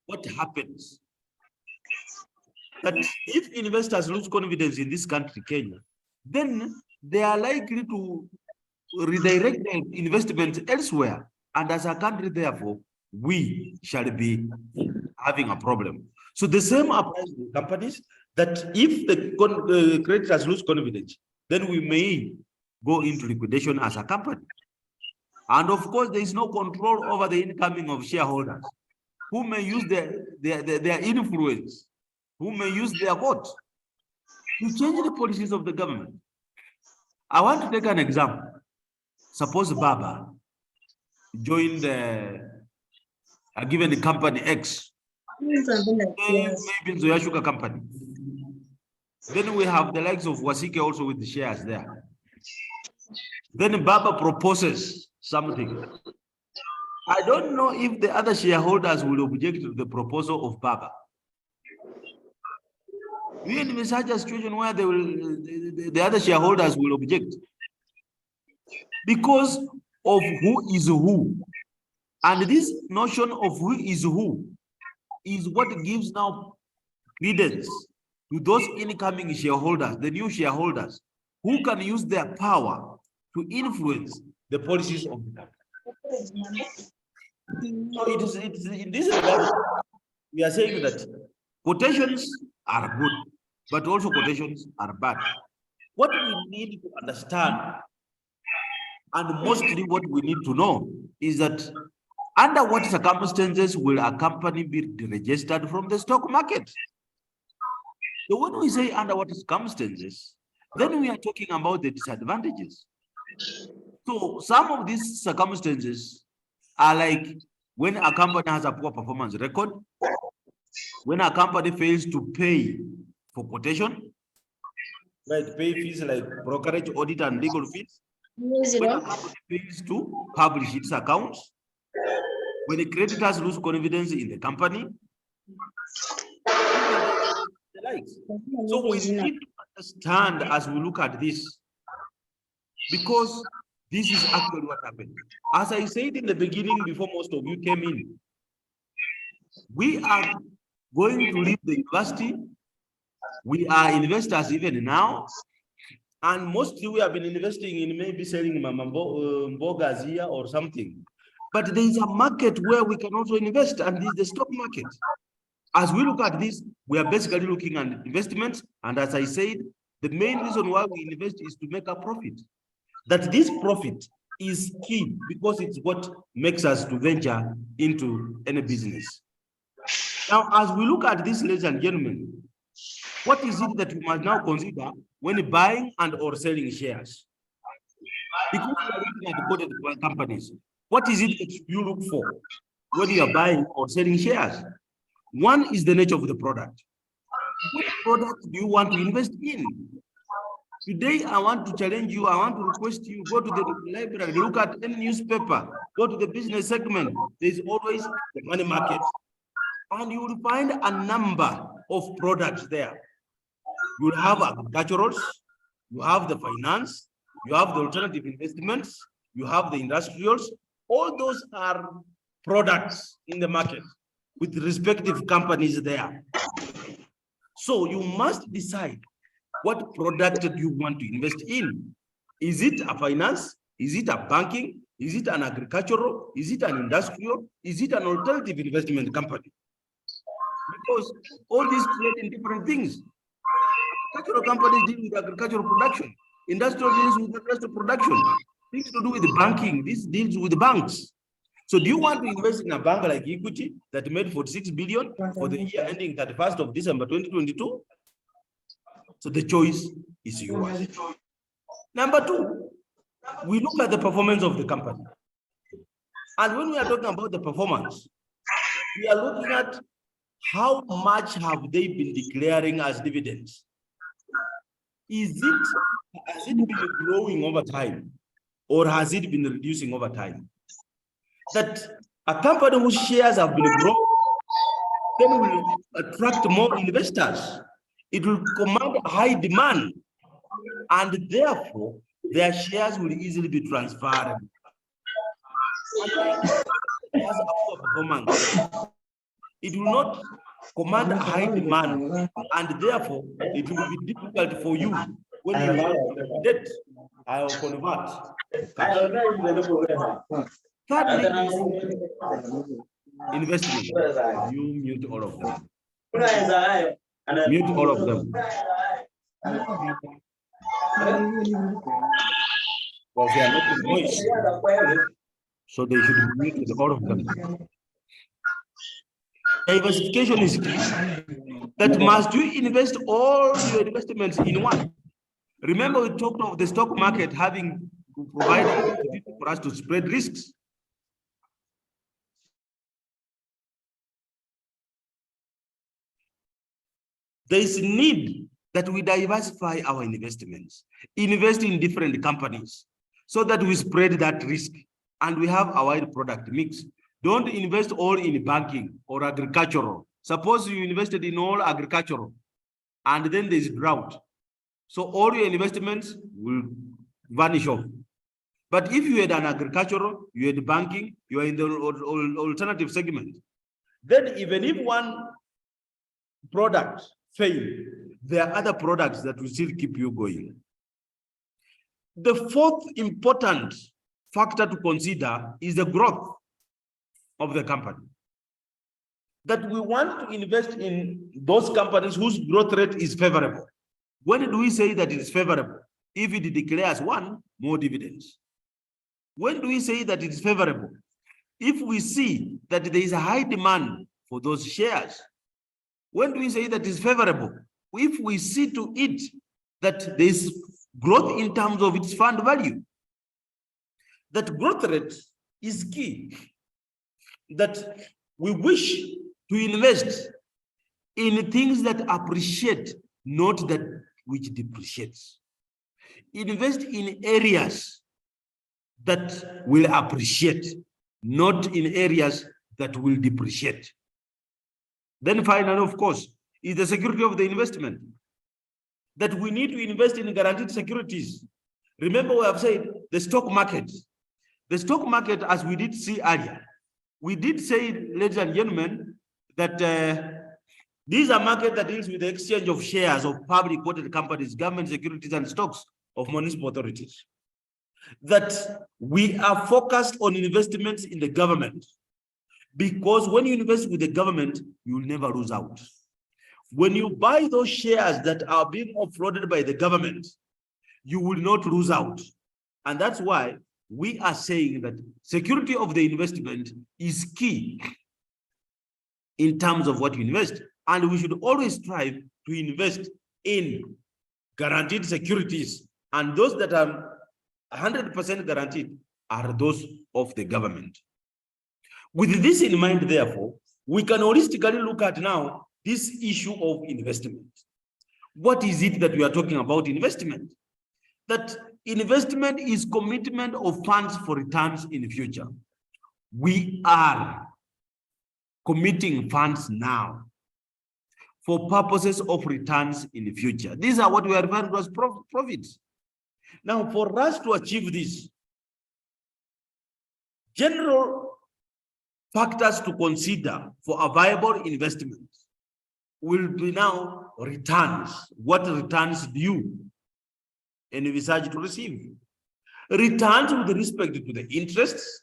what happens? That if investors lose confidence in this country, Kenya, then they are likely to redirect their investments elsewhere. And as a country, therefore, we shall be having a problem. So the same applies to companies, that if the creditors lose confidence, then we may go into liquidation as a company. And of course, there is no control over the incoming of shareholders, who may use their influence, who may use their vote to change the policies of the government. I want to take an example. Suppose Baba joined a given company X, maybe Zoya Sugar Company. Then we have the likes of Wasike also with the shares there. Then Baba proposes something. I don't know if the other shareholders will object to the proposal of Baba. We in such a situation where the other shareholders will object because of who is who. And this notion of who is what gives now credence to those incoming shareholders, the new shareholders, who can use their power to influence the policies of the country. So it is in this regard, we are saying that quotations are good, but also quotations are bad. What we need to understand, and mostly what we need to know, is that under what circumstances will a company be registered from the stock market? So when we say under what circumstances, then we are talking about the disadvantages. So some of these circumstances are like when a company has a poor performance record, when a company fails to pay for quotation, right, pay fees like brokerage, audit, and legal fees, when a company fails to publish its accounts, when the creditors lose confidence in the company, the likes. So we need to understand as we look at this, because this is actually what happened. As I said in the beginning, before most of you came in, we are going to leave the university. We are investors even now. And mostly we have been investing in maybe selling mbogas here or something. But there is a market where we can also invest, and this is the stock market. As we look at this, we are basically looking at investments. And as I said, the main reason why we invest is to make a profit. That this profit is key, because it's what makes us to venture into any business. Now, as we look at this, ladies and gentlemen, what is it that we must now consider when buying and or selling shares? Because we are looking at the quoted companies, what is it that you look for when you are buying or selling shares? One is the nature of the product. What product do you want to invest in? Today, I want to challenge you, I want to request you, go to the library, look at any newspaper, go to the business segment. There's always the money market. And you will find a number of products there. You will have agriculturals, you have the finance, you have the alternative investments, you have the industrials. All those are products in the market with respective companies there. So you must decide what product do you want to invest in. Is it a finance? Is it a banking? Is it an agricultural? Is it an industrial? Is it an alternative investment company? Because all these create different things. Agricultural companies deal with agricultural production. Industrial deals with industrial production. Things to do with banking. This deals with banks. So do you want to invest in a bank like Equity that made 46 billion for the year ending 31st of December 2022? So the choice is yours. Number two, we look at the performance of the company. And when we are talking about the performance, we are looking at how much have they been declaring as dividends? Has it been growing over time, or has it been reducing over time? That a company whose shares have been growing, then will attract more investors. It will command a high demand, and therefore their shares will easily be transferred. And has a poor performance. it will not command a high demand, and therefore it will be difficult for you when you debt or convert cash. Thirdly is investment. You mute all of them. Mute all of them. Because they are making noise. So they should be muted, all of them. Diversification is key. That must you invest all your investments in one. Remember, we talked of the stock market having provided opportunity for us to spread risks. There is need that we diversify our investments, invest in different companies so that we spread that risk and we have a wide product mix. Don't invest all in banking or agricultural. Suppose you invested in all agricultural and then there's drought. So all your investments will vanish off. But if you had an agricultural, you had banking, you are in the alternative segment, then even if one product fail, there are other products that will still keep you going. The fourth important factor to consider is the growth of the company. That we want to invest in those companies whose growth rate is favorable. When do we say that it is favorable? If it declares one, more dividends. When do we say that it is favorable? If we see that there is a high demand for those shares. When do we say that it is favorable? If we see to it that there is growth in terms of its fund value. That growth rate is key. That we wish to invest in things that appreciate, not that which depreciates. Invest in areas that will appreciate, not in areas that will depreciate. Then finally, of course, is the security of the investment. That we need to invest in guaranteed securities. Remember, we have said the stock market. The stock market, as we did see earlier, we did say, ladies and gentlemen, that these are market that deals with the exchange of shares of public quoted companies, government securities, and stocks of municipal authorities. That we are focused on investments in the government, because when you invest with the government, you will never lose out. When you buy those shares that are being offloaded by the government, you will not lose out. And that's why we are saying that security of the investment is key in terms of what you invest. And we should always strive to invest in guaranteed securities. And those that are 100% guaranteed are those of the government. With this in mind, therefore, we can holistically look at now this issue of investment. What is it that we are talking about investment? That investment is commitment of funds for returns in the future. We are committing funds now for purposes of returns in the future. These are what we are referring to as profits. Now, for us to achieve this, general factors to consider for a viable investment will be now returns. What returns do you envisage to receive? Returns with respect to the interests,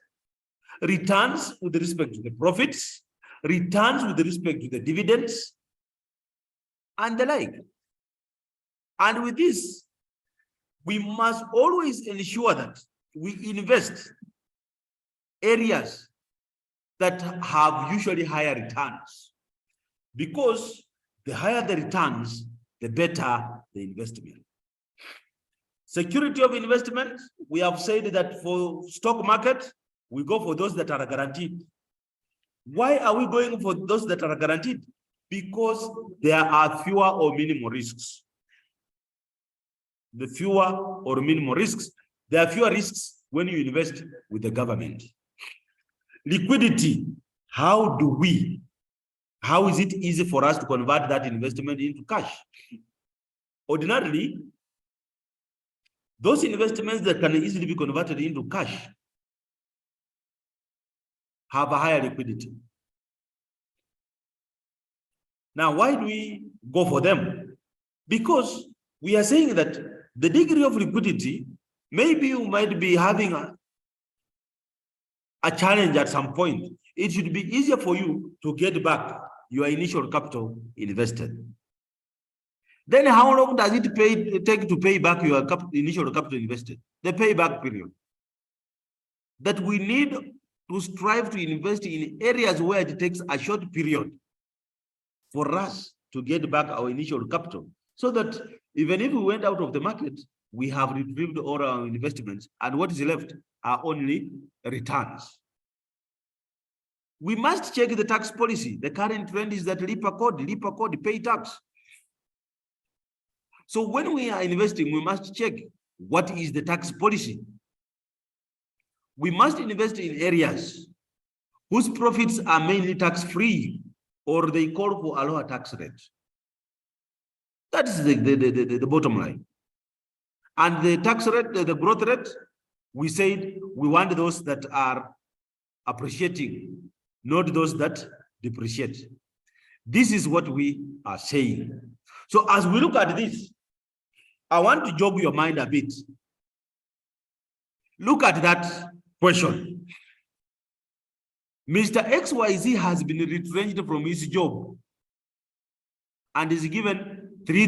returns with respect to the profits, returns with respect to the dividends, and the like. And with this, we must always ensure that we invest areas that have usually higher returns, because the higher the returns, the better the investment. Security of investment, we have said that for stock market, we go for those that are guaranteed. Why are we going for those that are guaranteed? Because there are fewer or minimal risks. The fewer or minimal risks, there are fewer risks when you invest with the government. Liquidity, how is it easy for us to convert that investment into cash? Ordinarily, those investments that can easily be converted into cash have a higher liquidity. Now, why do we go for them? Because we are saying that the degree of liquidity, maybe you might be having a challenge at some point. It should be easier for you to get back your initial capital invested. Then how long does it take to pay back your initial capital invested? The payback period. That we need to strive to invest in areas where it takes a short period for us to get back our initial capital, so that even if we went out of the market, we have retrieved all our investments, and what is left are only returns. We must check the tax policy. The current trend is that LIPA code, pay tax. So when we are investing, we must check what is the tax policy. We must invest in areas whose profits are mainly tax-free, or they call for a lower tax rate. That is the bottom line. And the tax rate, the growth rate, we said we want those that are appreciating, not those that depreciate. This is what we are saying. So as we look at this, I want to jog your mind a bit. Look at that question. Mr. XYZ has been retrenched from his job and is given 3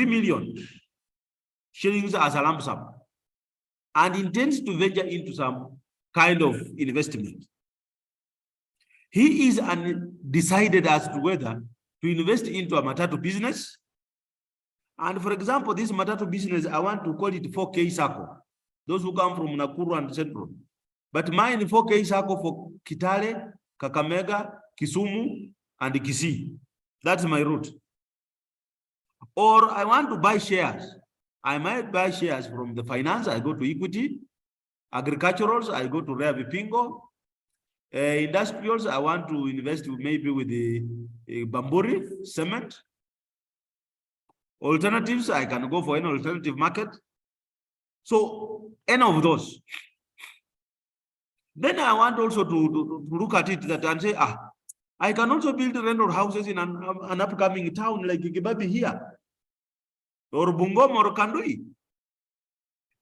million shillings as a lump sum and intends to venture into some kind of investment. He is undecided as to whether to invest into a matatu business. And for example, this matatu business, I want to call it 4K Circle. Those who come from Nakuru and Central. But mine 4K Circle for Kitale, Kakamega, Kisumu, and Kisii. That's my route. Or I want to buy shares. I might buy shares from the finance. I go to equity. Agriculturals, I go to Rea Vipingo. Industrials, I want to invest maybe with the Bamburi cement. Alternatives, I can go for an alternative market. So any of those. Then I want also to look at it that and say, I can also build rental houses in an upcoming town like Kibabi here, or Bungoma or Kandui.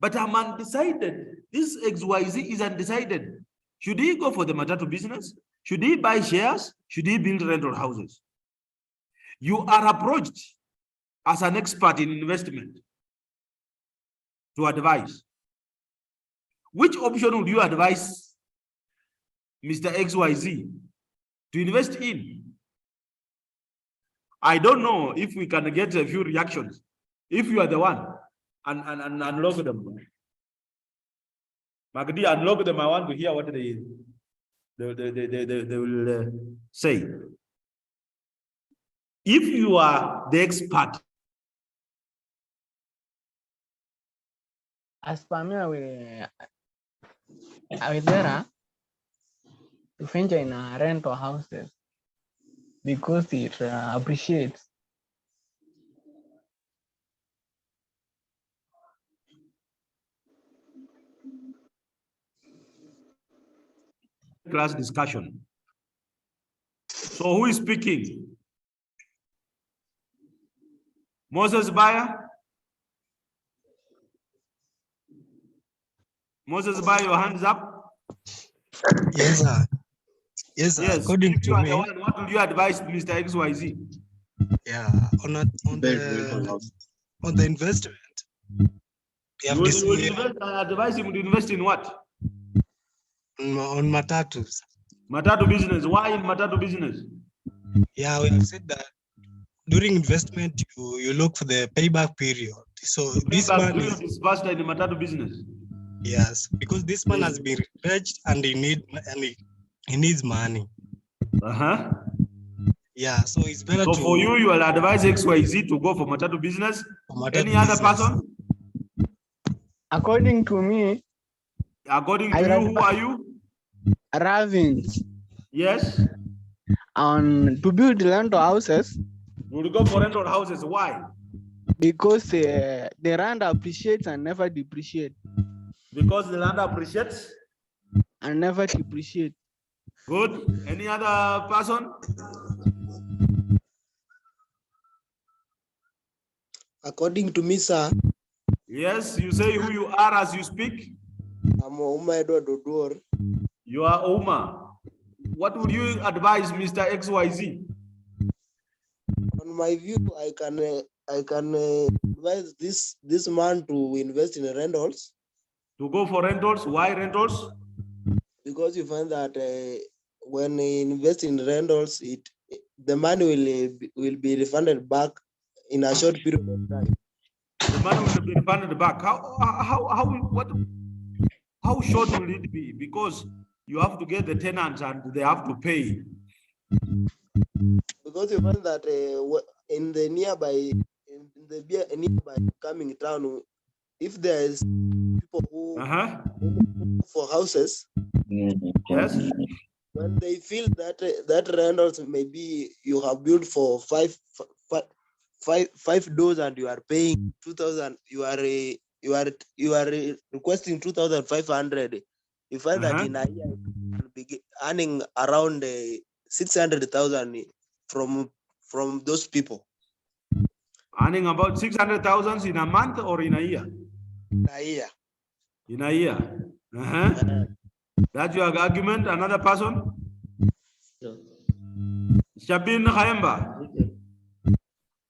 But I'm undecided. This XYZ is undecided. Should he go for the matatu business? Should he buy shares? Should he build rental houses? You are approached as an expert in investment to advise. Which option would you advise Mr. XYZ to invest in? I don't know if we can get a few reactions. If you are the one, and unlock them. Magdi, unlock them. I want to hear what they will say. If you are the expert, as per me, I will better to venture in a rental houses because it appreciates. Class discussion. So who is speaking? Moses Bayer? Moses Bayer, your hands up. Yes, sir. Yes, sir. Yes. According to me, What would you advise Mr. XYZ? yeah, on the investment, we have this advise him to invest in what? on matatus. Matatu business. Why in matatu business? Yeah, we have said that during investment, you look for the payback period. So this man is faster in the matatu business. Yes, because this man has been researched and he needs money. Yeah, so it's better. So for you will advise XYZ to go for matatu business. Any other person? According to me. According to you, who are you? Ravins. Yes. To build rental houses. We'll go for rental houses. Why? Because the land appreciates and never depreciates. Because the land appreciates and never depreciates. Good. Any other person? According to me, sir, Yes, you say who you are as you speak. I'm Uma Edward Odor. You are Oma. What would you advise Mr. XYZ? On my view, I can advise this man to invest in rentals, To go for rentals? Why rentals? because you find that when he invest in rentals, the money will be refunded back in a short period of time. The money will be refunded back. How short will it be? Because you have to get the tenants and they have to pay. Because you find that in the nearby coming town, if there is people who for houses, Yes. when they feel that that rentals maybe you have built for five doors and you are paying 2,000, you are requesting 2,500. You find that in a year you can be earning around 600,000 from those people. Earning about 600,000 in a month or in a year? In a year. In a year. That's your argument. Another person? Shabin Khaemba.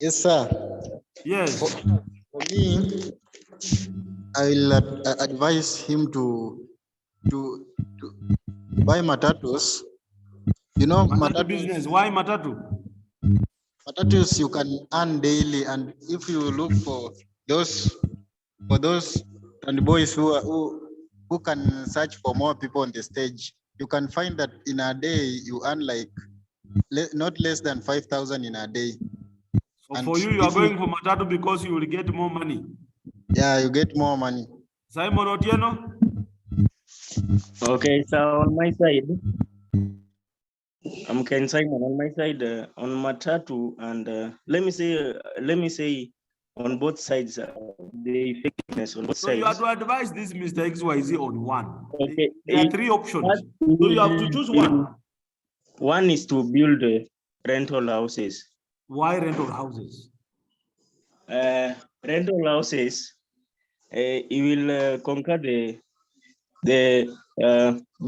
Yes, sir. Yes. For me, I will advise him to buy matatus. You know, Matatu business. Why matatu? Matatus you can earn daily, and if you look for those and boys who can search for more people on the stage, you can find that in a day you earn like not less than 5,000 in a day. So and for you are going for matatu because you will get more money. Yeah, you get more money. Simon Otieno? Okay, so on my side, I'm Ken Simon on my side on matatu, and let me say on both sides the effectiveness on both So sides. you have to advise this Mr. XYZ on one. Okay, There are three options. So you have to choose one. One is to build rental houses. Why rental houses? Rental houses, you will conquer the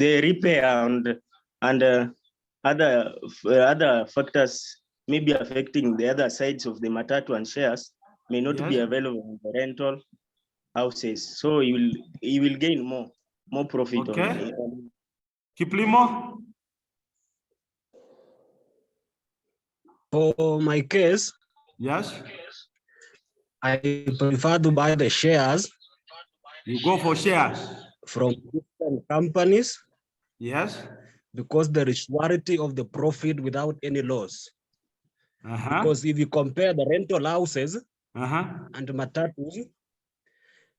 repair and other factors may be affecting the other sides of the matatu and shares may not be available in the rental houses. So you will gain more profit. Okay. Kiplimo? For my case, yes, I prefer to buy the shares. You go for shares from different companies. Yes. Because there is surety of the profit without any loss. Because if you compare the rental houses and matatus,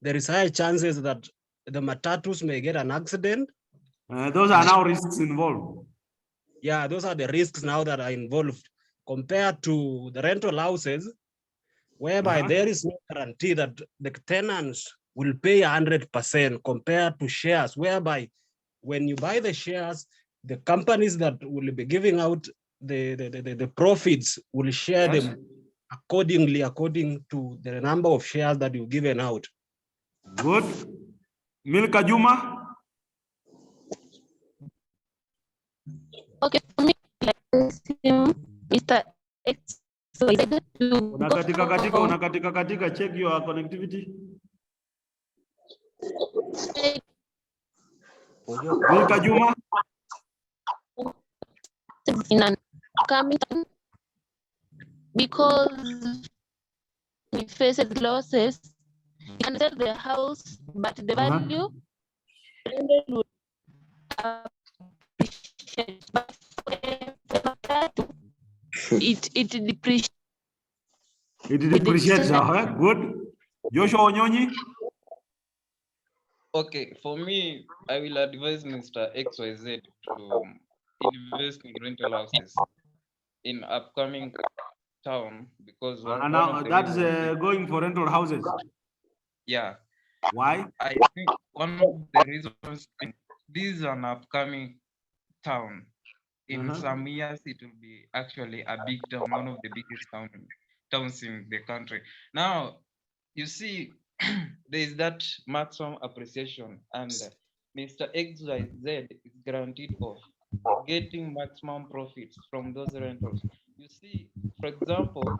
there is high chances that the matatus may get an accident. Those are now risks involved. Yeah, those are the risks now that are involved compared to the rental houses, whereby there is no guarantee that the tenants will pay 100% compared to shares, whereby when you buy the shares, the companies that will be giving out the profits will share them accordingly, according to the number of shares that you've given out. Good. Milka Juma? Okay, for me, like Mr. X. Unakatika, check your connectivity. Milka Juma? In an upcoming time, because we faced losses, we can sell the house, but the value would appreciate. But it depreciates. It depreciates. Good. Joshua Onyonyi? Okay, for me, I will advise Mr. XYZ to invest in rental houses in upcoming town because now that's going for rental houses. Yeah. Why? I think one of the reasons this is an upcoming town. In some years, it will be actually a big town, one of the biggest towns towns in the country. Now, you see, there is that maximum appreciation, and Mr. XYZ is guaranteed of getting maximum profits from those rentals. You see, for example,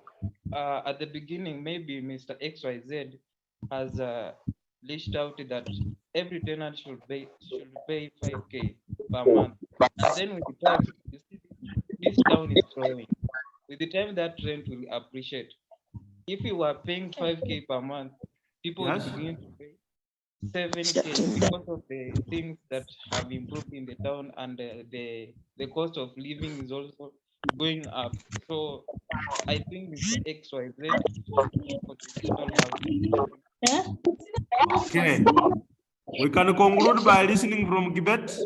at the beginning, maybe Mr. XYZ has listed out that every tenant should pay 5K per month. And then with the time, you see, this town is growing. With the time, that rent will appreciate. If you were paying 5K per month, people will begin to pay 7K because of the things that have improved in the town, and the cost of living is also going up. So I think Mr. XYZ should go for the rental housing. Okay. We can conclude by listening from Gibet.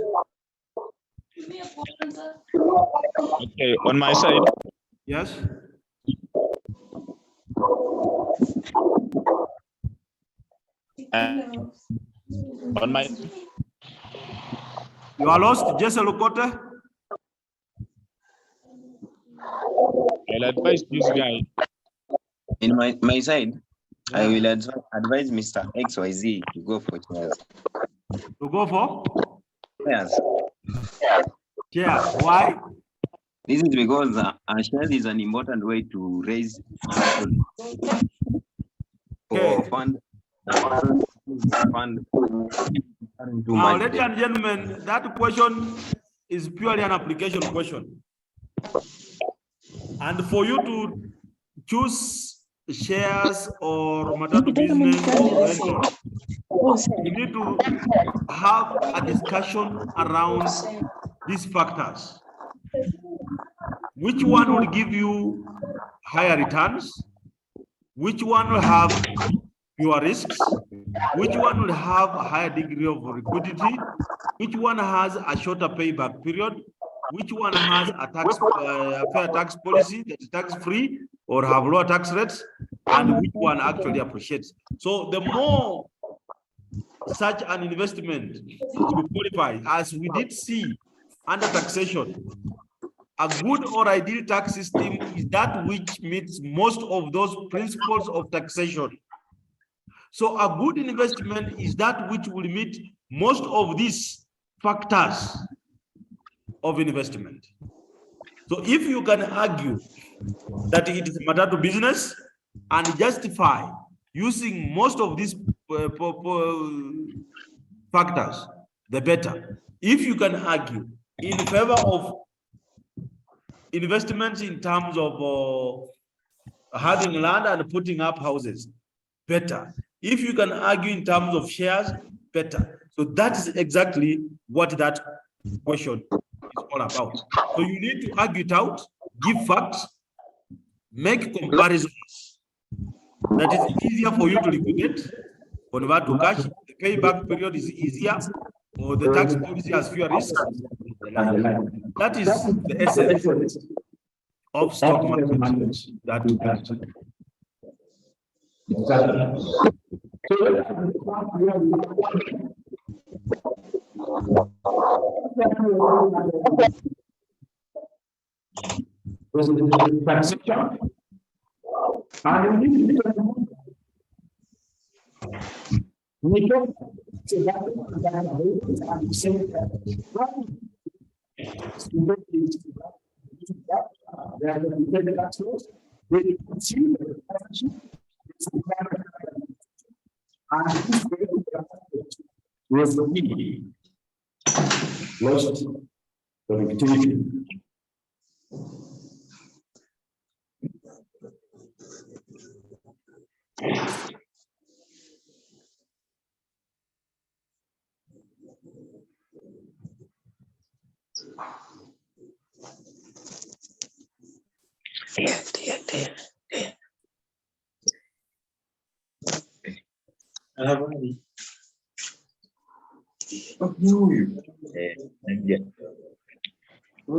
Okay, on my side. Yes. On my. You are lost, Jesse Lukote. I'll advise this guy. In my side, I will advise Mr. XYZ to go for chairs. To go for? Chairs. Chairs. Why? This is because shares is an important way to raise capital for fund. Now, ladies and gentlemen, that question is purely an application question. And for you to choose shares or matatu business or rental, you need to have a discussion around these factors. Which one will give you higher returns? Which one will have fewer risks? Which one will have a higher degree of liquidity? Which one has a shorter payback period? Which one has a fair tax policy that is tax-free or have lower tax rates? And which one actually appreciates? So the more such an investment will qualify, as we did see under taxation, a good or ideal tax system is that which meets most of those principles of taxation. So a good investment is that which will meet most of these factors of investment. So if you can argue that it is a matatu business and justify using most of these factors, the better. If you can argue in favor of investments in terms of having land and putting up houses, better. If you can argue in terms of shares, better. So that is exactly what that question is all about. So you need to argue it out, give facts, make comparisons. That is easier for you to liquidate, convert to cash, the payback period is easier, or the tax policy has fewer risks. That is the essence of stock market. Was the key lost the activity.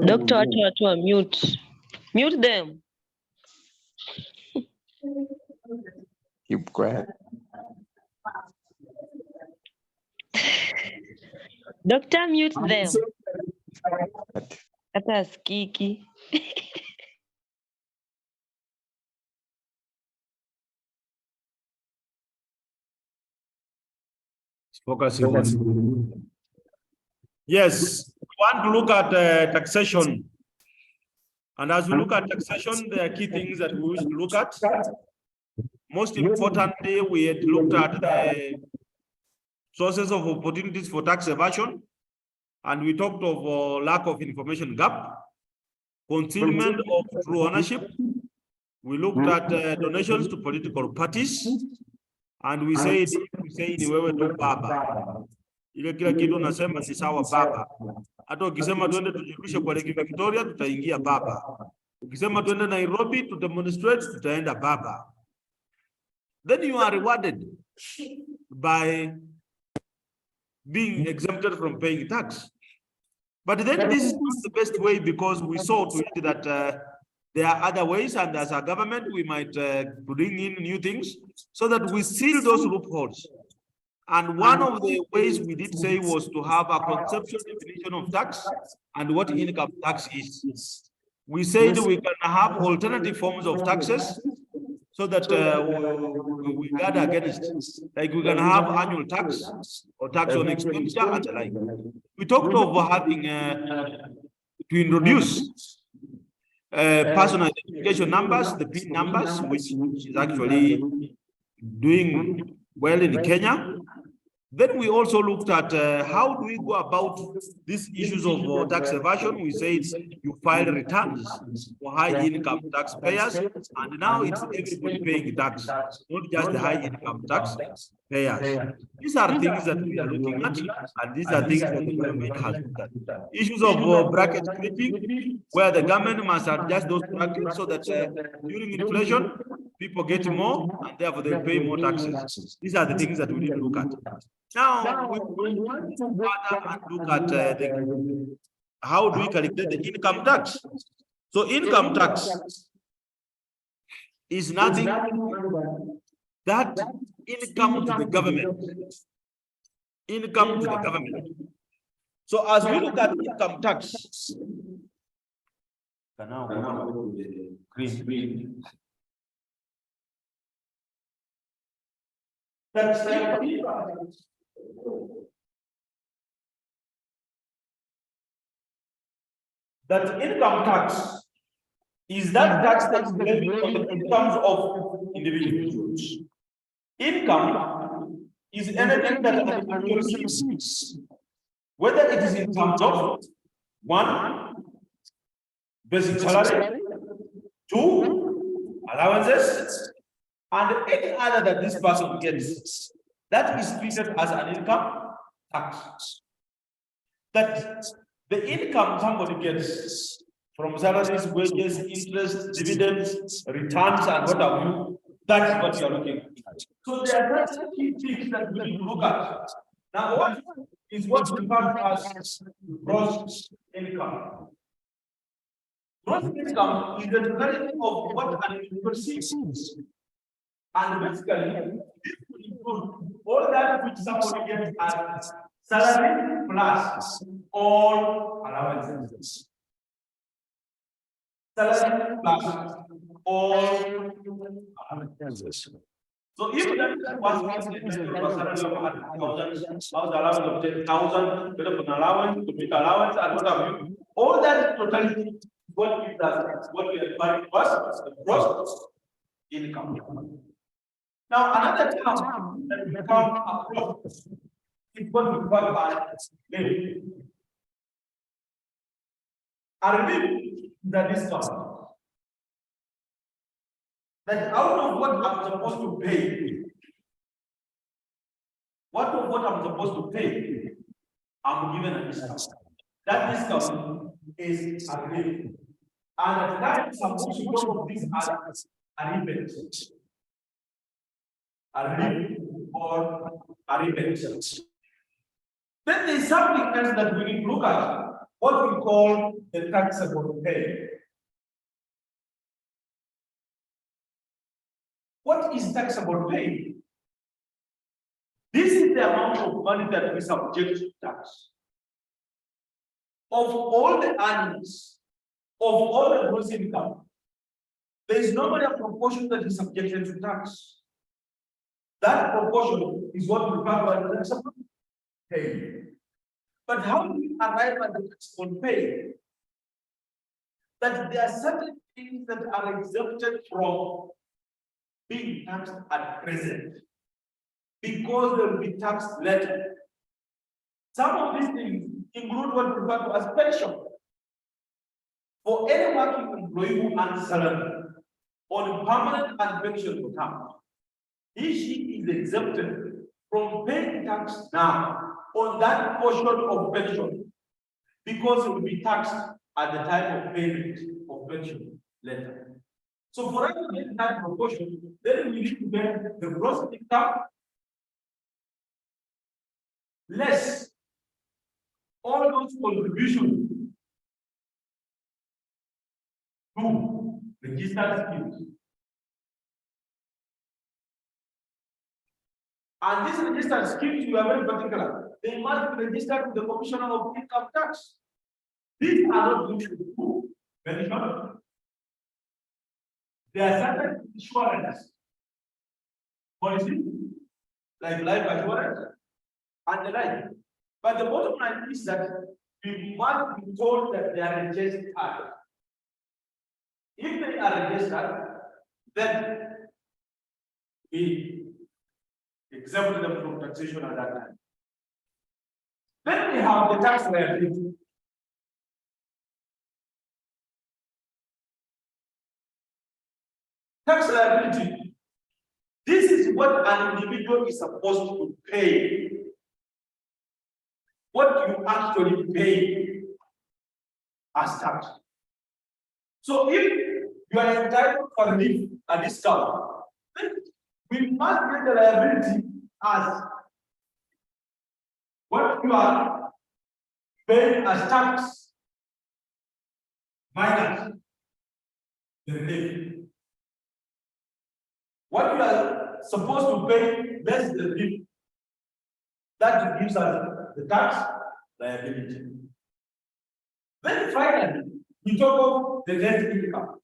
Doctor, mute. Mute them. Keep quiet. Doctor, mute them. Hata asikiki. Focusing on. Yes, we want to look at taxation. And as we look at taxation, there are key things that we wish to look at. Most importantly, we had looked at the sources of opportunities for tax evasion, and we talked of lack of information gap, concealment of true ownership. We looked at donations to political parties, and we said, ni wewe tu baba, ile kila kitu nasema ni sawa baba. Hata ukisema tuende tujirushe kwa Lake Victoria, tutaingia baba. Ukisema tuende Nairobi to demonstrate, tutaenda baba. Then you are rewarded by being exempted from paying tax. But then this is not the best way, because we saw to it that there are other ways, and as a government, we might bring in new things so that we seal those loopholes. And one of the ways we did say was to have a conceptual definition of tax and what income tax is. We said we can have alternative forms of taxes so that we guard against, like we can have annual tax or tax on expenditure and the like. We talked of having to introduce personal identification numbers, the PIN numbers, which is actually doing well in Kenya. Then we also looked at how do we go about these issues of tax evasion. We said you file returns for high income taxpayers, and now it's everybody paying tax, not just the high income tax payers. These are things that we are looking at, and these are things that the government has looked at. Issues of bracket clipping, where the government must adjust those brackets so that during inflation, people get more, and therefore they pay more taxes. These are the things that we need to look at. Now, we want to further and look at how do we calculate the income tax. So income tax is nothing that income to the government. Income to the government. So as we look at income tax, now we want to go to the green. That income tax is that tax that is levied on the incomes of individuals. Income is anything that an individual receives, whether it is in terms of 1, basic salary, 2, allowances, and any other that this person gets, that is treated as an income tax. That the income somebody gets from salaries, wages, interest, dividends, returns, and what have you, that's what you are looking at. So there are key things that we need to look at. Now, what is what we refer as gross income? Gross income is the totality of what an individual receives. And basically, this will include all that which somebody gets as salary plus all allowances. Salary plus all allowances. So if that was salary of 100,000, house allowance of 10,000, bit of an allowance, to make allowance, and what have you, all that totality is what gives us what we are referring to as the gross income. Now, another term that we come across is what we call as levy. A levy is a discount that out of what I'm supposed to pay, I'm supposed to pay, I'm given a discount. That discount is a levy. And that is supposed to go of this as an event. A levy or a rebate. Then there's something else that we need to look at, what we call the taxable pay. What is taxable pay? This is the amount of money that we subject to tax. Of all the earnings, of all the gross income, there is normally a proportion that is subjected to tax. That proportion is what we refer to as taxable pay. But how do we arrive at the tax on pay? That there are certain things that are exempted from being taxed at present because they will be taxed later. Some of these things include what we refer to as pension. For any working employee who earns salary on permanent and pension for term, she is exempted from paying tax now on that portion of pension because it will be taxed at the time of payment of pension later. So for us to get that proportion, then we need to get the gross income less all those contributions to registered schemes. And these registered schemes, we are very particular. They must be registered with the Commissioner of Income Tax. These are not usually very short. There are certain insurance policies, like life assurance and the like. But the bottom line is that we must be told that they are registered. If they are registered, then we exempt them from taxation at that time. Then we have the tax liability. Tax liability. This is what an individual is supposed to pay. What you actually pay as tax. So if you are entitled for relief at discount, then we must get the liability as what you are paying as tax minus the relief. What you are supposed to pay less the relief, that gives us the tax liability. Then finally, we talk of the net income.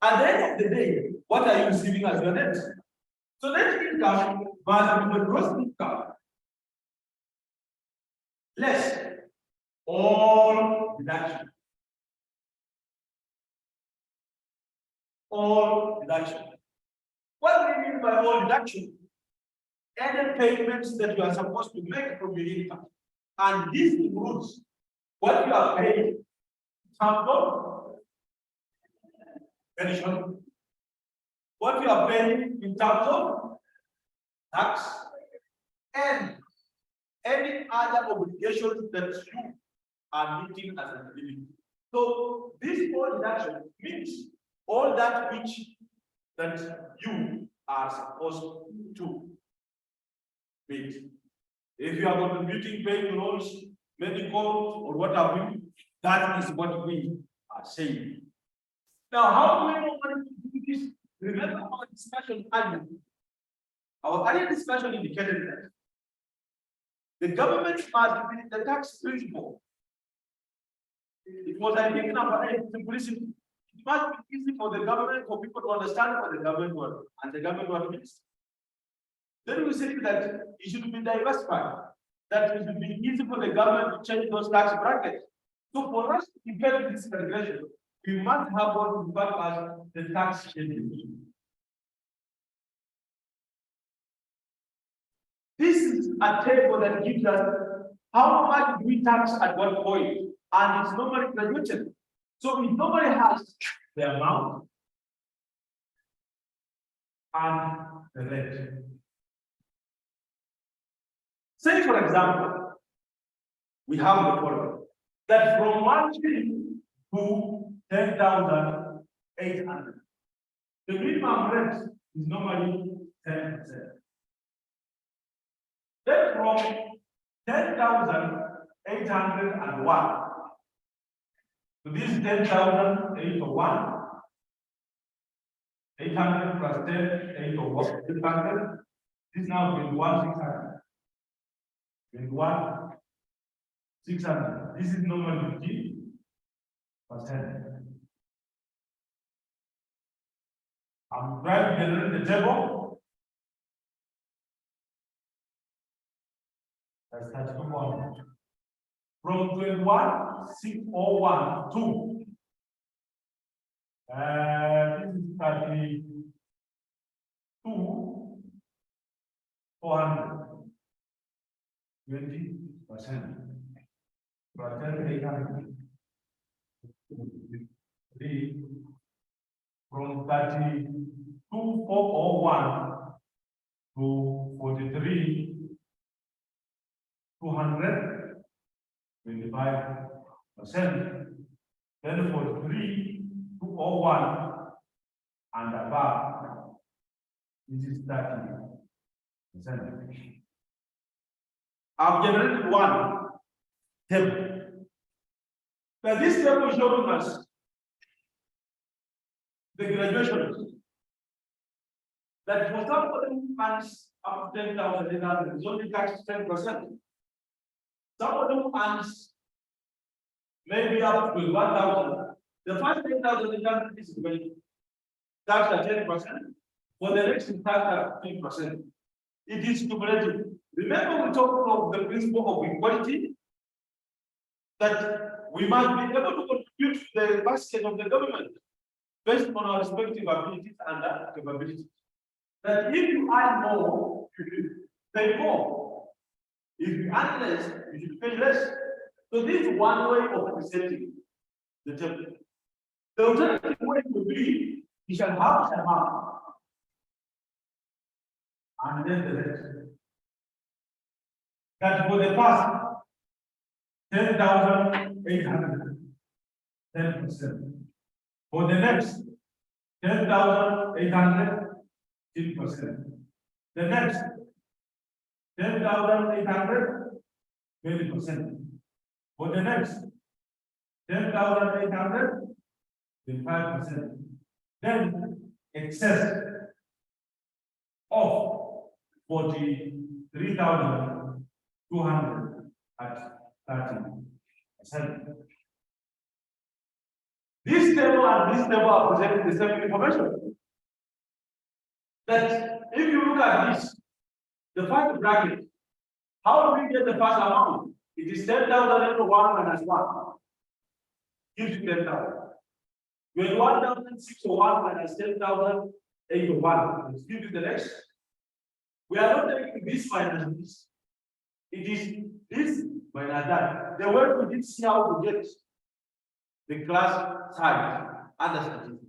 At the end of the day, what are you receiving as your net? So net income must be the gross income less all deduction. All deduction. What do we mean by all deduction? Any payments that you are supposed to make from your income. And this includes what you are paying in terms of pension, what you are paying in terms of tax, and any other obligations that you are meeting as an individual. So this all deduction means all that which that you are supposed to meet. If you are contributing, paying loans, medical, or what have you, that is what we are saying. Now, how do we know when to do this? Remember our discussion earlier. Our earlier discussion indicated that the government must be the tax principle. It was, I think, number 8, simplicity. It must be easy for the government, for people to understand what the government wants and the government wants. Then we say that it should be diversified, that it should be easy for the government to change those tax brackets. So for us to get this regulation, we must have what we refer as the tax schedule. This is a table that gives us how much we tax at what point, and it's normally graduated. So it normally has the amount and the rate. Say, for example, we have the following, that from 1 shilling to 10,800, the minimum rate is normally 10%. Then from 10,801 to this 10,801, 800 plus 10, 801, 800, this is now 21,600. 21,600. This is normally 50%. I'm trying to generate the table That's 32,400. From 21,601 to this is 32,400. 20%. But then they can from 32,401 to 43,200, 25%. Then 43,201 and above, this is 30%. I've generated one table. Now this table is showing us the graduation. That for somebody who earns up to 10,000 is only taxed 10%. Somebody who earns maybe up to 1,000, the first 10,000 is going to tax at 10%. For the next tax at 10%. It is cumulative. Remember, we talked of the principle of equality, that we must be able to contribute to the basket of the government based on our respective abilities and capabilities. That if you earn more, you should pay more. If you earn less, you should pay less. So this is one way of presenting the table. The alternative way would be you shall have a amount and then the rest. That for the past 10,800, 10%. For the next 10,800, 10%. The next 10,800, 20%. For the next 10,800, 5%. Then excess of 43,200 at 30%. This table and this table are presenting the same information. That if you look at this, the first bracket, how do we get the first amount? It is 10,000 into 1 minus 1. Gives you 10,000. When 1,601 minus 10,801, it gives you the next. We are not taking this minus this. It is this minus that. The way we did see how to get the class size and the statistics.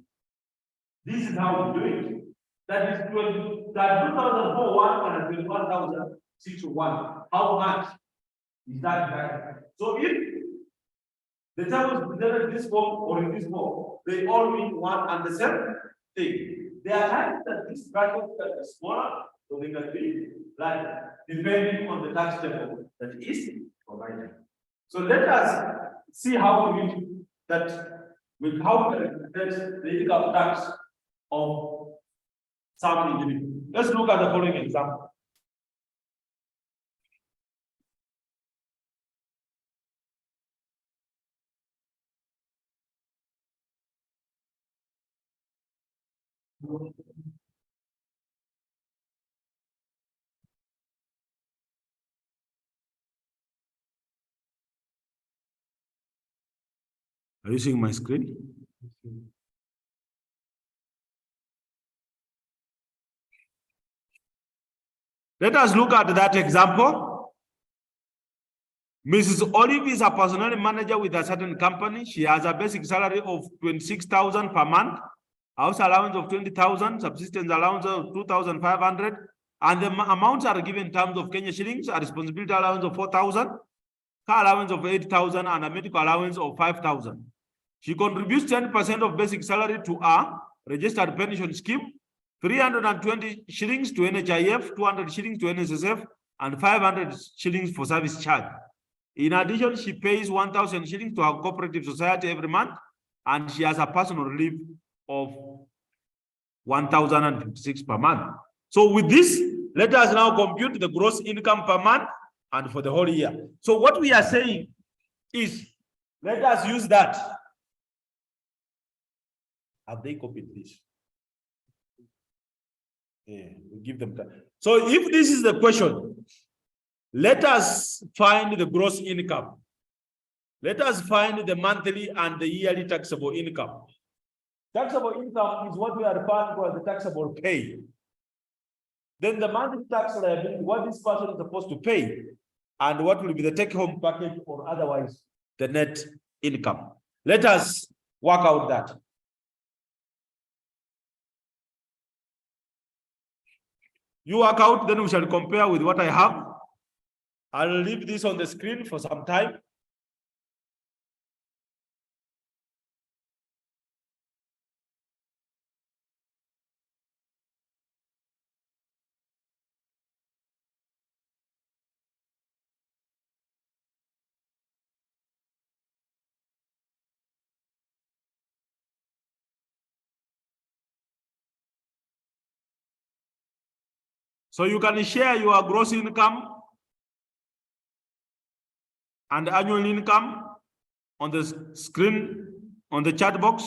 This is how we do it. That is 2,001 minus 21,601. How much is that? So if the table is presented in this form or in this form, they all mean one and the same thing. There are times that this bracket is smaller, so they can be larger, depending on the tax table that is provided. So let us see how we do that with how we calculate the income tax of some individual. Let's look at the following example. Are you seeing my screen? Let us look at that example. Mrs. Olive is a personnel manager with a certain company. She has a basic salary of 26,000 per month, house allowance of 20,000, subsistence allowance of 2,500, and the amounts are given in terms of Kenya shillings, a responsibility allowance of 4,000, car allowance of 8,000, and a medical allowance of 5,000. She contributes 10% of basic salary to a registered pension scheme, 320 shillings to NHIF, 200 shillings to NSSF, and 500 shillings for service charge. In addition, she pays 1,000 shillings to her cooperative society every month, and she has a personal relief of 1,056 per month. So with this, let us now compute the gross income per month and for the whole year. So what we are saying is, let us use that. Have they copied this? Yeah, we give them that. So if this is the question, Let us find the gross income. Let us find the monthly and the yearly taxable income. Taxable income is what we are referring to as the taxable pay. Then the monthly tax liability, what this person is supposed to pay, and what will be the take-home package or otherwise the net income. Let us work out that. You work out, then we shall compare with what I have. I'll leave this on the screen for some time. So you can share your gross income and annual income on the screen, on the chat box.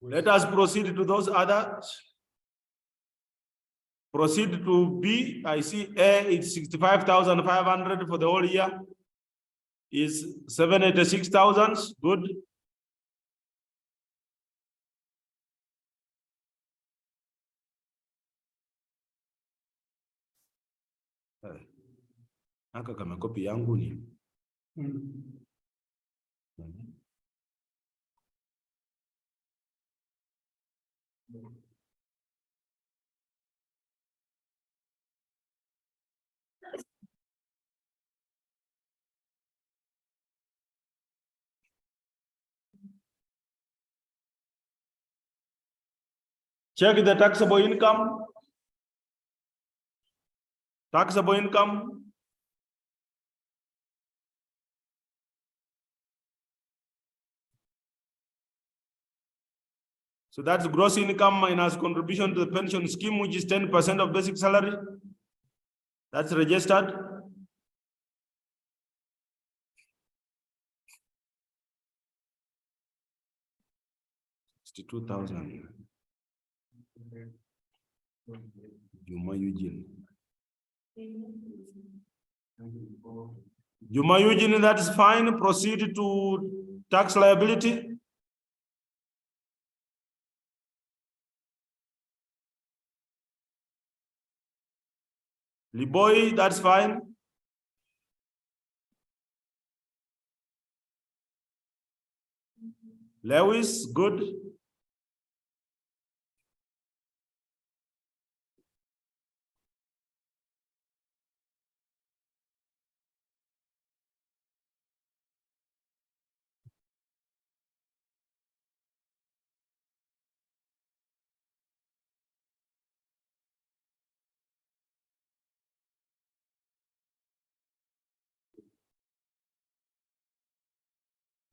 Let us proceed to those others. Proceed to B. I see A, it's 65,500 for the whole year. Is 786,000. Good. Aka kama kopi yangu ni. Check the taxable income. Taxable income. So that's gross income minus contribution to the pension scheme, which is 10% of basic salary. That's registered. $62,000. Juma Eugene. Juma Eugene, that is fine. Proceed to tax liability. Liboy, that's fine. Lewis, good.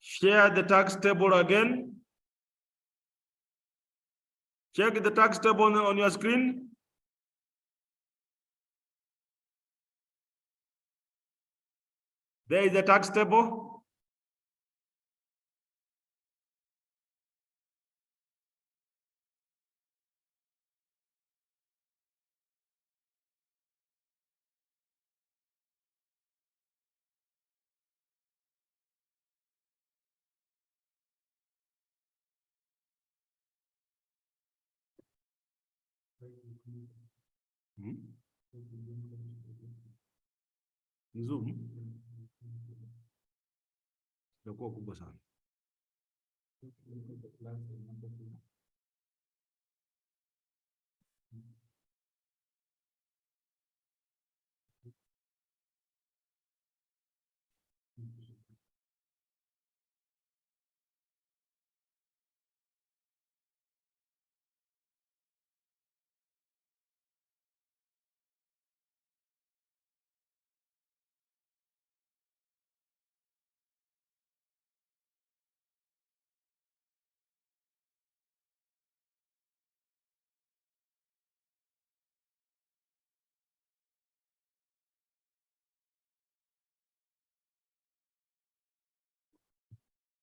Share the tax table again. Check the tax table on your screen. There is the tax table. Zoom. Itakuwa kubwa sana.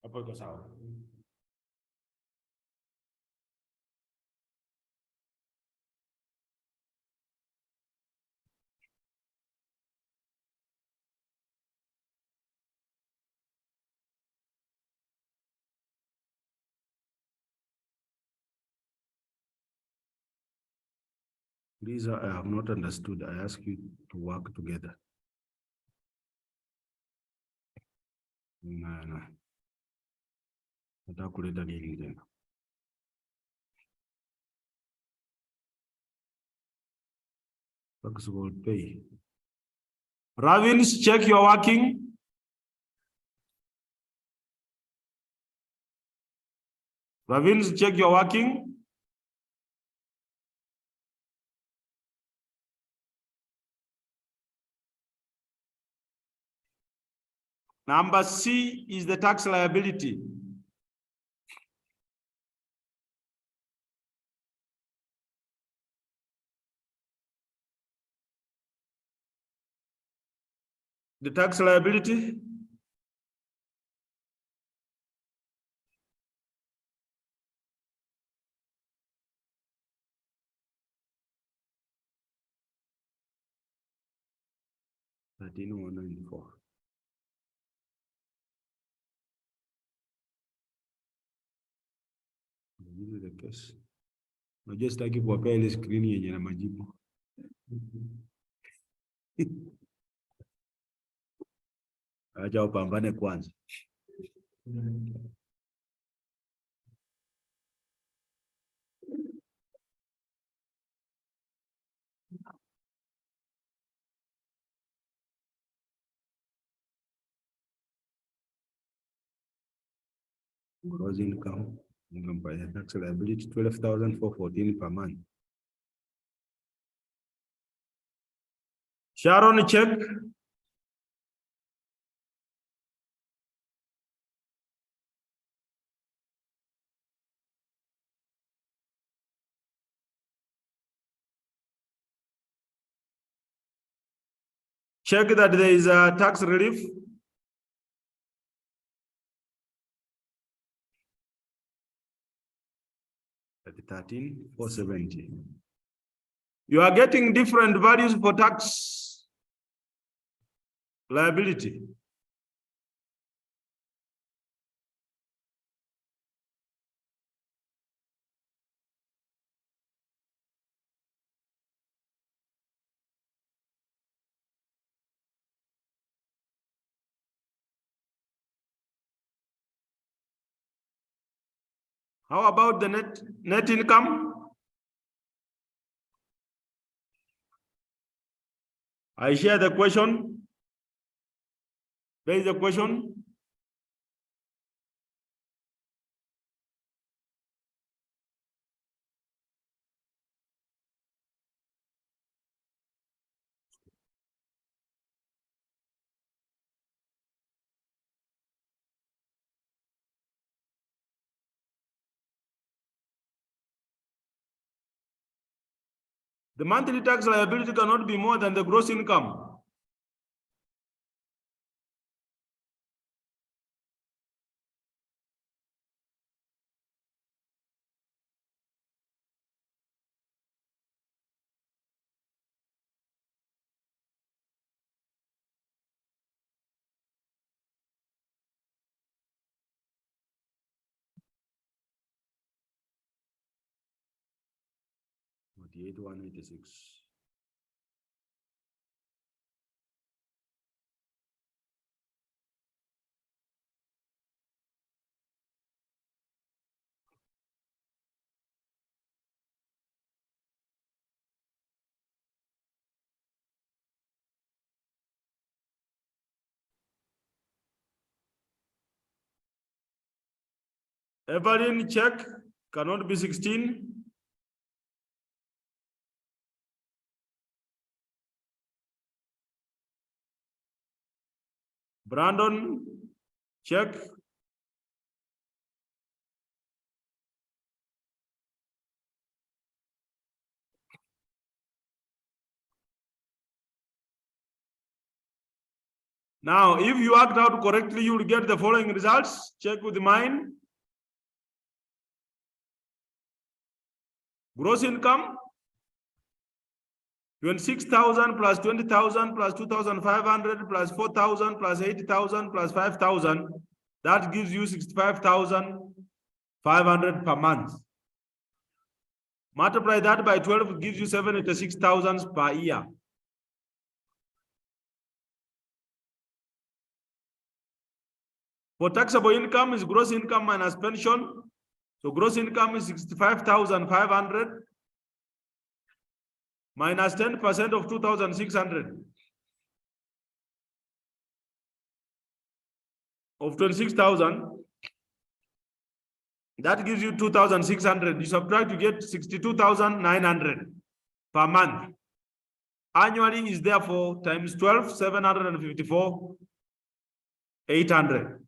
Hapo iko sawa. Please, I have not understood. I ask you to work together. No. Nataka kuleta nini tena? Taxable pay. Ravins, check your working. Ravins, check your working. Number C is the tax liability. the tax liability. $13,194. This is the case. Najua sitaki kuwapea ile screen yenye na majibu. Acha upambane kwanza. Gross income by tax liability 12,414 per month. Sharon, check. Check that there is a tax relief. At 13,470. You are getting different values for tax liability. How about the net income? I share the question. There is a question. The monthly tax liability cannot be more than the gross income. $48,186. Evelyn, check. Cannot be 16. Brandon, check. Now, if you act out correctly, you will get the following results. Check with mine. Gross income, 26,000 plus 20,000 plus 2,500 plus 4,000 plus 80,000 plus 5,000. That gives you 65,500 per month. Multiply that by 12, it gives you 76,000 per year. For taxable income is gross income minus pension. So gross income is 65,500 minus 10% of 2,600 of 26,000. That gives you 2,600. You subtract, you get 62,900 per month. Annually is therefore times 12, 754, 800.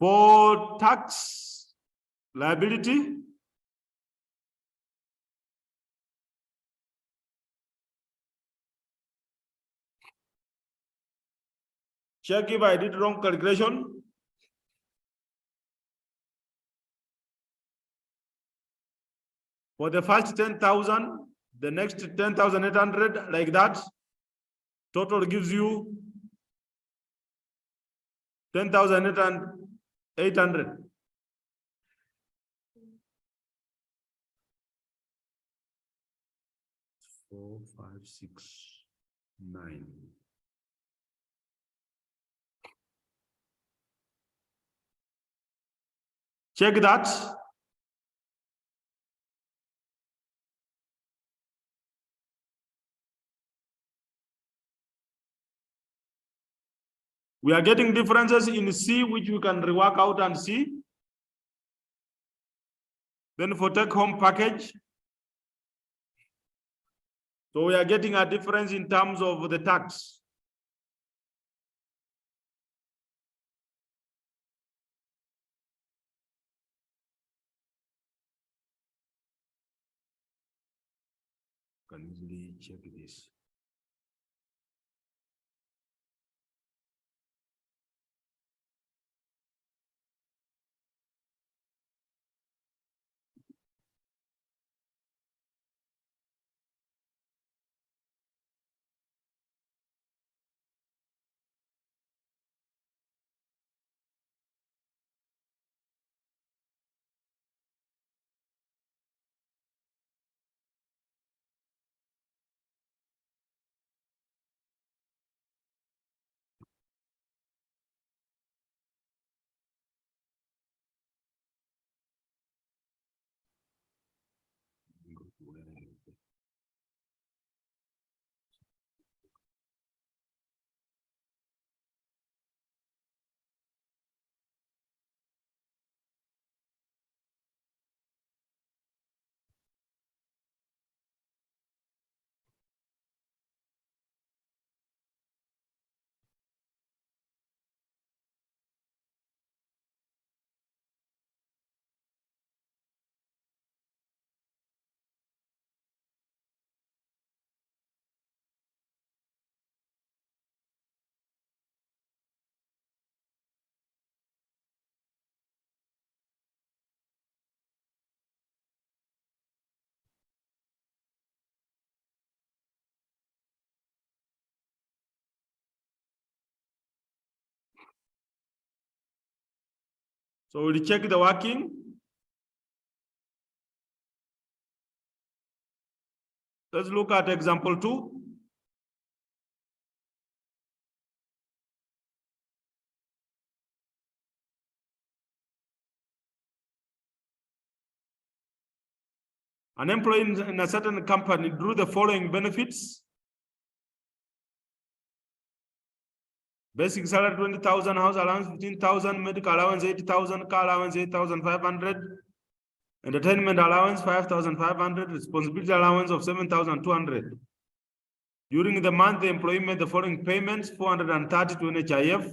For tax liability, check if I did wrong calculation. For the first 10,000, the next 10,800, like that, total gives you 10,800. Four, five, six, 9. Check that. We are getting differences in C, which we can rework out and see. Then for take home package, so we are getting a difference in terms of the tax. Can easily check this. So we'll check the working. Let's look at example 2. An employee in a certain company drew the following benefits. Basic salary 20,000, house allowance 15,000, medical allowance 80,000, car allowance 8,500, entertainment allowance 5,500, responsibility allowance of 7,200. During the month, the employee made the following payments: 430 to NHIF,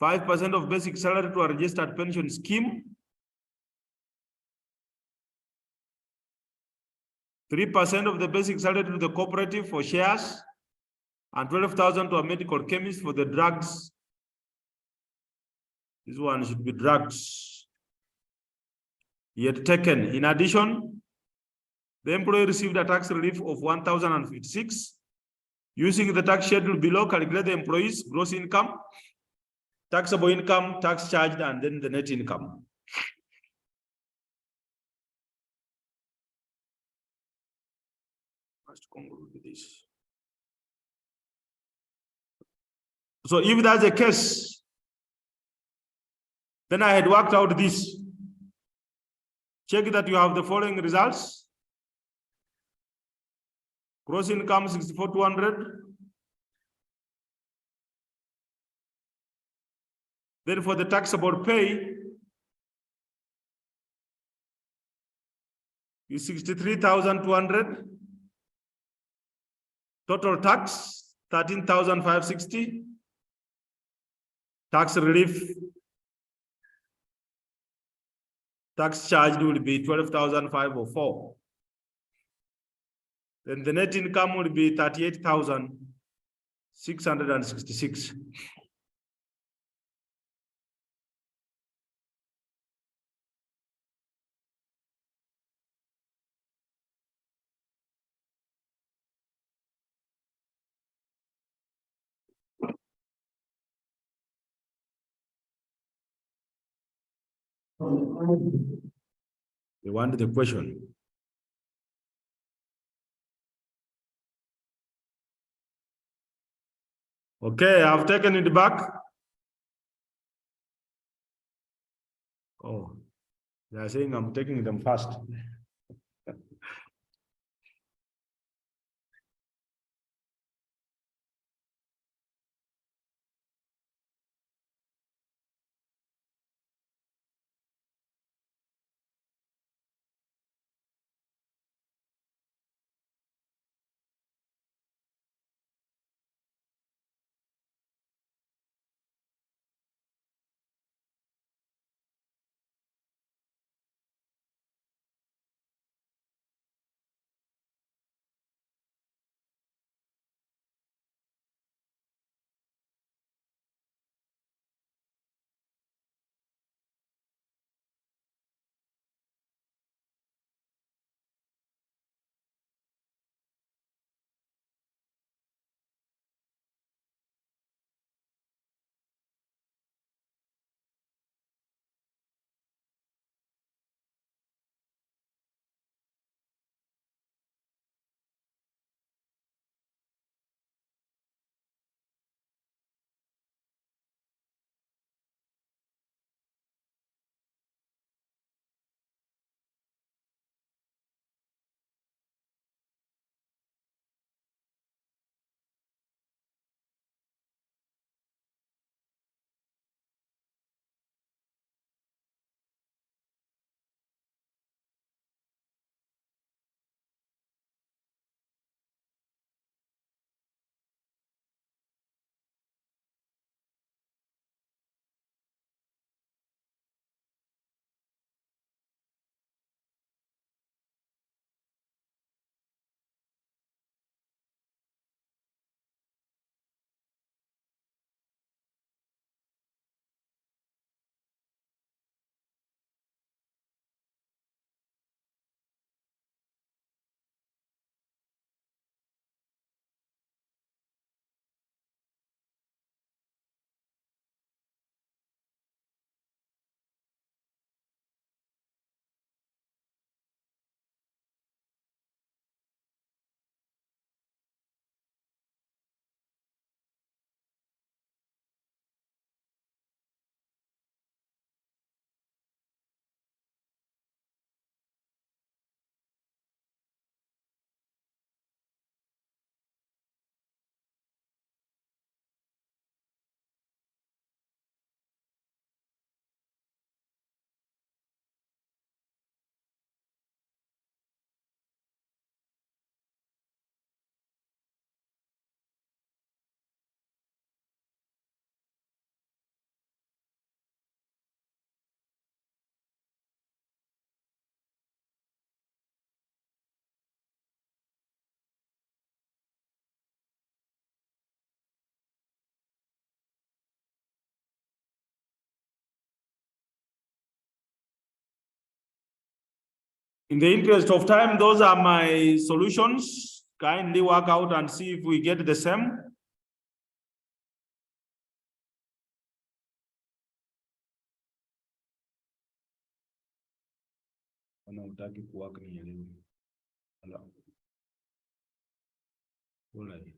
5% of basic salary to a registered pension scheme, 3% of the basic salary to the cooperative for shares, and 12,000 to a medical chemist for the drugs. This one should be drugs he had taken. In addition, the employee received a tax relief of 1,056. Using the tax schedule below, calculate the employee's gross income, taxable income, tax charged, and then the net income. Let's conclude with this. So if that's the case, then I had worked out this. Check that you have the following results. Gross income 64,200. Then for the taxable pay is 63,200. Total tax 13,560. Tax relief tax charged will be 12,504. Then the net income will be 38,666. They want the question. Okay, I've taken it back. Oh, they are saying I'm taking them fast. In the interest of time, those are my solutions. Kindly work out and see if we get the same. Hutaki kuwork nielewe. Ala. Alright.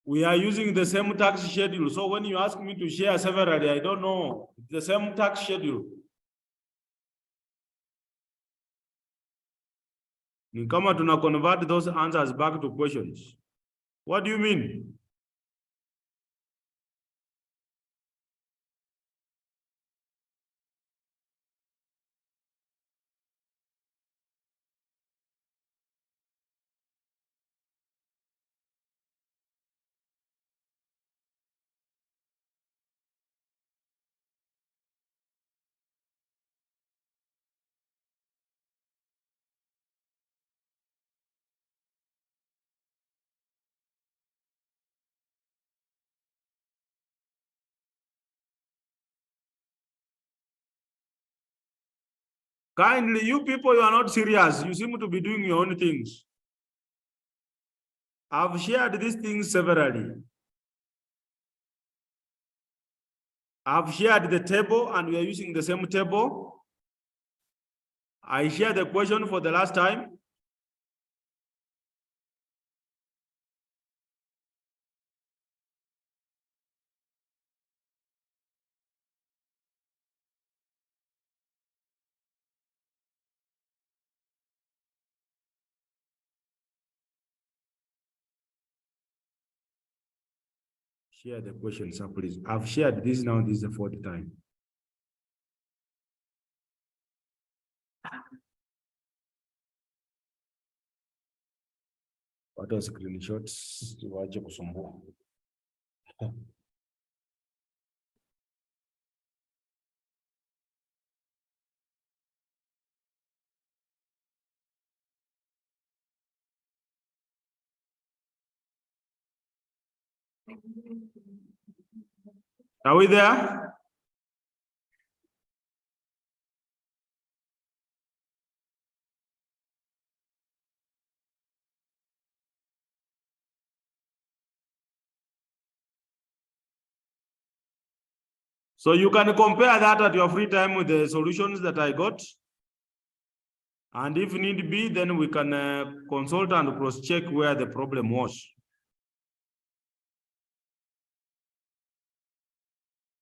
We are using the same tax schedule. So when you ask me to share severally, I don't know. It's the same tax schedule. Ni kama tuna convert those answers back to questions. What do you mean? Kindly, you people, you are not serious. You seem to be doing your own things. I've shared these things severally. I've shared the table and we are using the same table. I shared the question for the last time. Share the question, sir, please. I've shared this now. This is the fourth time. What are screenshots? Wache kusumbua. Are we there? So you can compare that at your free time with the solutions that I got. And if need be, then we can consult and cross-check where the problem was.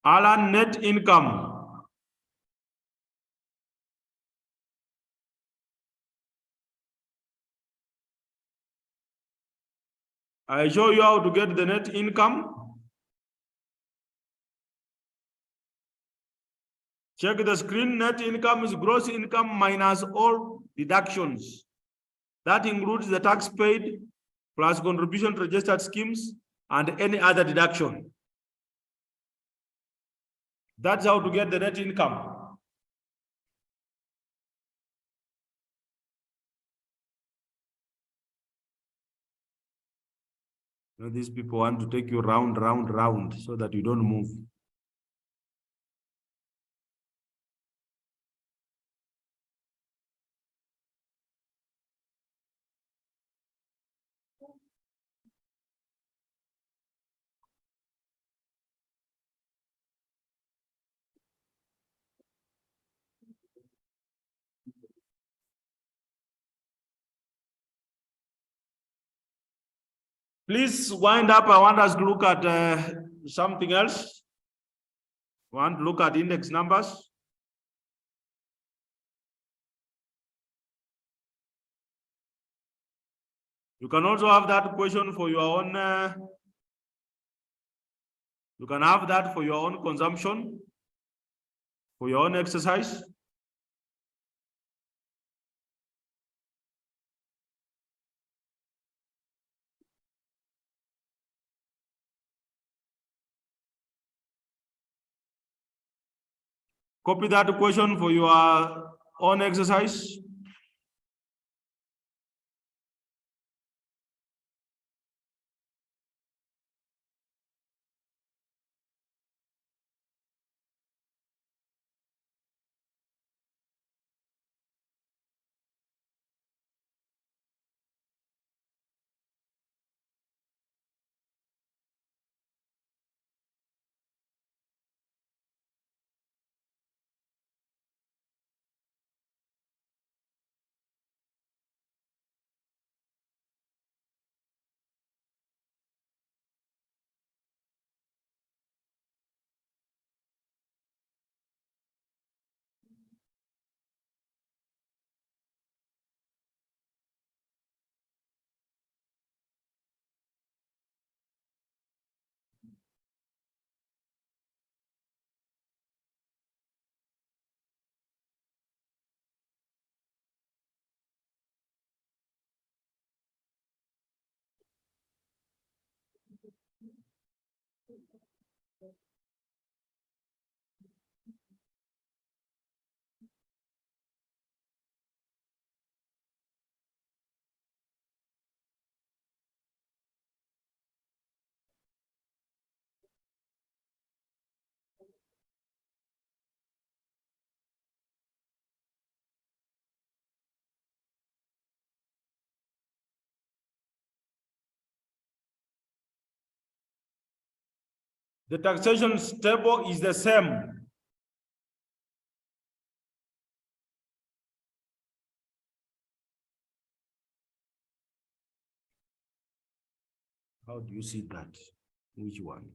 Alan, net income. I show you how to get the net income. Check the screen. Net income is gross income minus all deductions. That includes the tax paid plus contribution to registered schemes and any other deduction. That's how to get the net income. You know, these people want to take you round so that you don't move. Please wind up. I want us to look at something else. I want to look at index numbers. You can also have that question for your own. You can have that for your own consumption, for your own exercise. Copy that question for your own exercise. The taxation table is the same. How do you see that? Which one?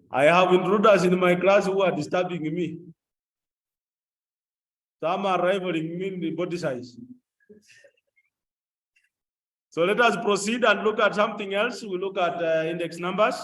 I have intruders in my class who are disturbing me. Some are rivaling me in the body size. So let us proceed and look at something else. We look at index numbers.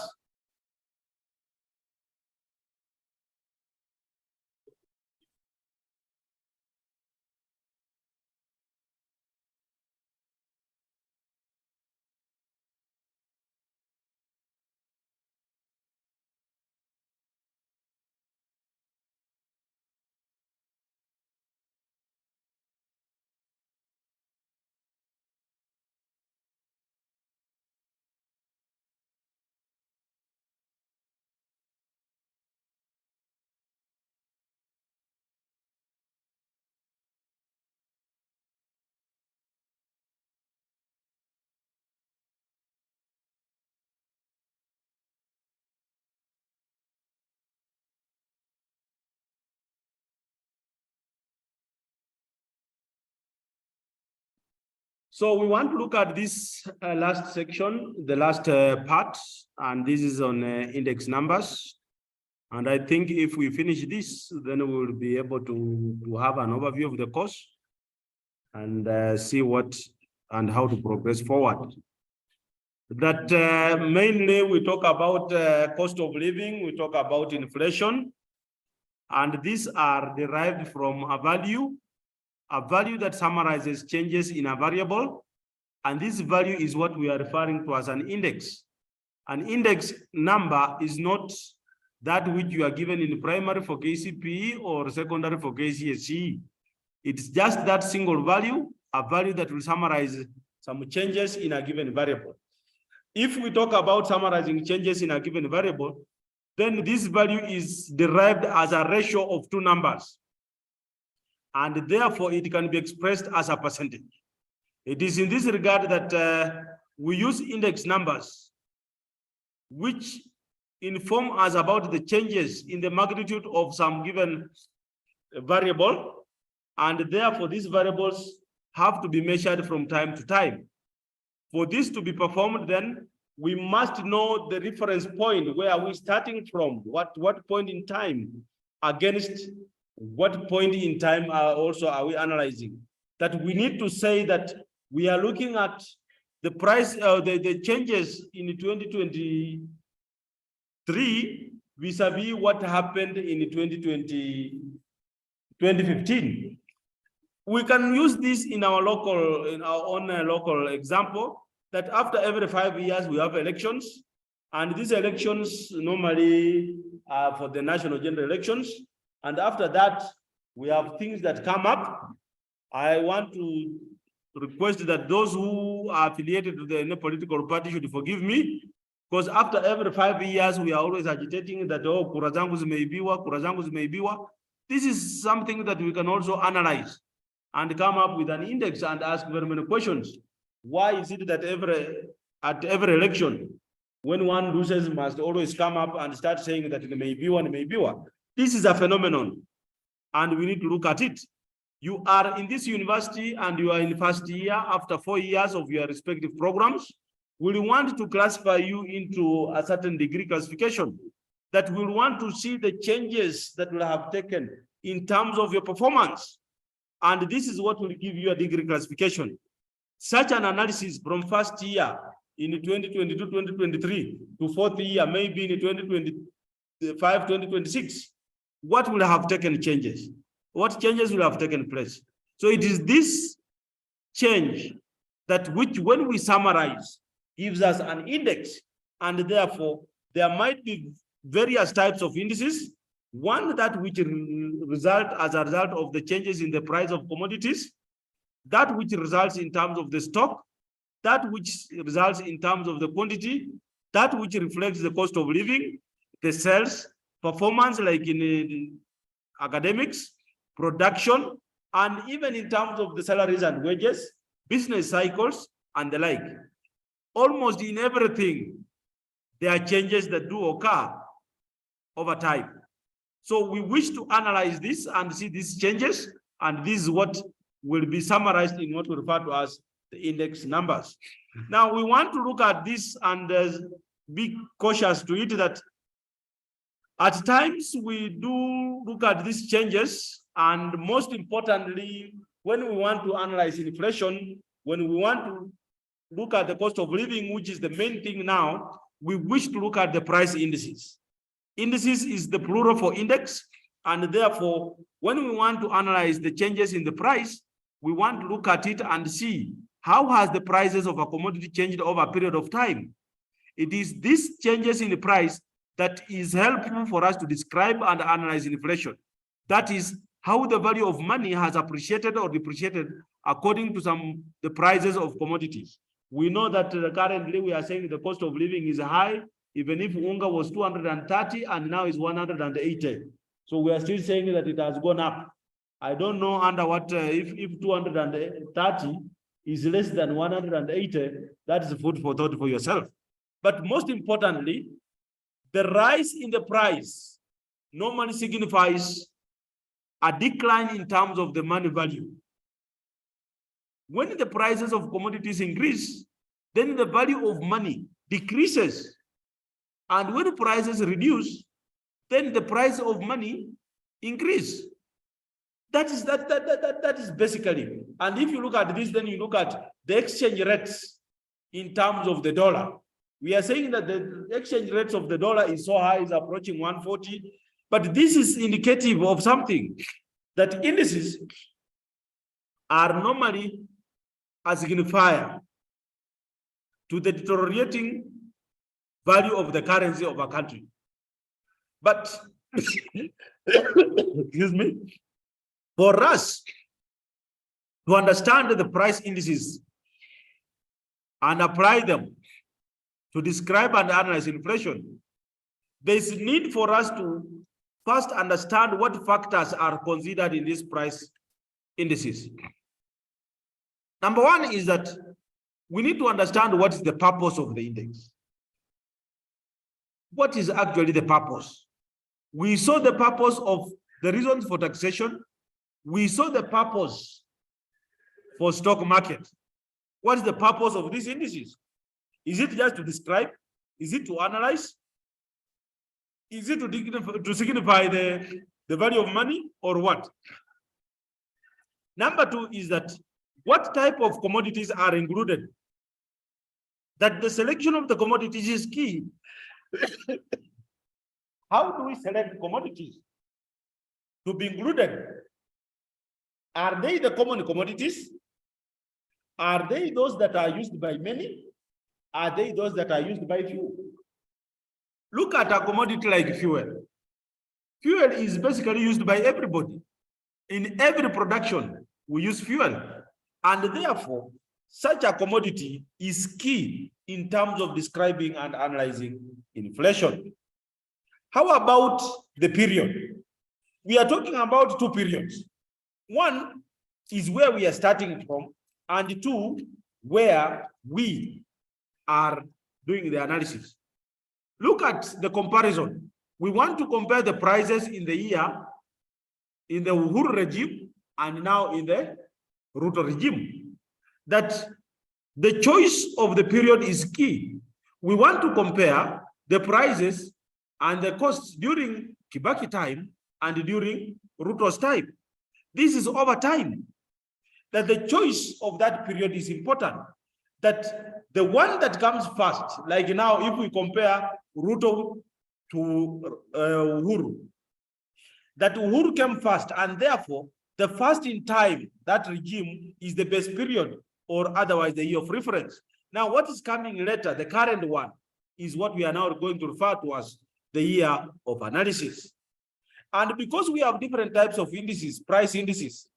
So we want to look at this last section, the last part, and this is on index numbers. And I think if we finish this, then we will be able to have an overview of the course and see what and how to progress forward. That mainly we talk about cost of living, we talk about inflation, and these are derived from a value that summarizes changes in a variable, and this value is what we are referring to as an index. An index number is not that which you are given in primary for KCPE or secondary for KCSE. It's just that single value, a value that will summarize some changes in a given variable. If we talk about summarizing changes in a given variable, then this value is derived as a ratio of two numbers. And therefore, it can be expressed as a percentage. It is in this regard that we use index numbers which inform us about the changes in the magnitude of some given variable, and therefore these variables have to be measured from time to time. For this to be performed, then we must know the reference point. Where are we starting from? What point in time against what point in time also are we analyzing? That we need to say that we are looking at the price, the changes in 2023 vis-a-vis what happened in 2015. We can use this in our own local example, that after every 5 years we have elections, and these elections normally are for the national general elections. And after that, we have things that come up. I want to request that those who are affiliated to the political party should forgive me, because after every 5 years, we are always agitating that, oh, kura zangu zimeibiwa, kura zangu zimeibiwa. This is something that we can also analyze and come up with an index and ask very many questions. Why is it that at every election, when one loses, must always come up and start saying that it may be one, it may be one? This is a phenomenon, and we need to look at it. You are in this university and you are in first year after 4 years of your respective programs. We want to classify you into a certain degree classification, that we want to see the changes that will have taken in terms of your performance. And this is what will give you a degree classification. Such an analysis from first year in 2022, 2023 to fourth year, maybe in 2025, 2026, what will have taken changes? What changes will have taken place? So it is this change that which, when we summarize, gives us an index, and therefore there might be various types of indices. One that which result as a result of the changes in the price of commodities, that which results in terms of the stock, that which results in terms of the quantity, that which reflects the cost of living, the sales performance, like in academics, production, and even in terms of the salaries and wages, business cycles, and the like. Almost in everything, there are changes that do occur over time. So we wish to analyze this and see these changes, and this is what will be summarized in what we refer to as the index numbers. Now we want to look at this and be cautious to it, that at times we do look at these changes, and most importantly, when we want to analyze inflation, when we want to look at the cost of living, which is the main thing now, we wish to look at the price indices. Indices is the plural for index, and therefore, when we want to analyze the changes in the price, we want to look at it and see how has the prices of a commodity changed over a period of time. It is these changes in the price that is helpful for us to describe and analyze inflation. That is how the value of money has appreciated or depreciated according to the prices of commodities. We know that currently we are saying the cost of living is high, even if unga was 230 and now is 180. So we are still saying that it has gone up. I don't know under what, if 230 is less than 180, that is food for thought for yourself. But most importantly, the rise in the price normally signifies a decline in terms of the money value. When the prices of commodities increase, then the value of money decreases. And when the prices reduce, then the price of money increase. That is basically. And if you look at this, then you look at the exchange rates in terms of the dollar. We are saying that the exchange rates of the dollar is so high, is approaching 140. But this is indicative of something, that indices are normally a signifier to the deteriorating value of the currency of a country. But, excuse me, for us to understand the price indices and apply them to describe and analyze inflation, there is need for us to first understand what factors are considered in these price indices. Number one is that we need to understand what is the purpose of the index. what is actually the purpose? We saw the purpose of the reasons for taxation. We saw the purpose for stock market. What is the purpose of these indices? Is it just to describe? Is it to analyze? Is it to signify the value of money or what? Number two is that what type of commodities are included? That the selection of the commodities is key. How do we select commodities to be included? Are they the common commodities? Are they those that are used by many? Are they those that are used by few? Look at a commodity like fuel. Fuel is basically used by everybody. In every production, we use fuel. And therefore, such a commodity is key in terms of describing and analyzing inflation. How about the period? We are talking about two periods. One is where we are starting from, and two, where we are doing the analysis. Look at the comparison. We want to compare the prices in the year, in the Uhuru regime, and now in the Ruto regime. That the choice of the period is key. We want to compare the prices and the costs during Kibaki time and during Ruto's time. This is over time. That the choice of that period is important. That the one that comes first, like now, if we compare Ruto to Uhuru, that Uhuru came first, and therefore the first in time, that regime is the best period, or otherwise the year of reference. Now, what is coming later, the current one, is what we are now going to refer to as the year of analysis. And because we have different types of indices, price indices,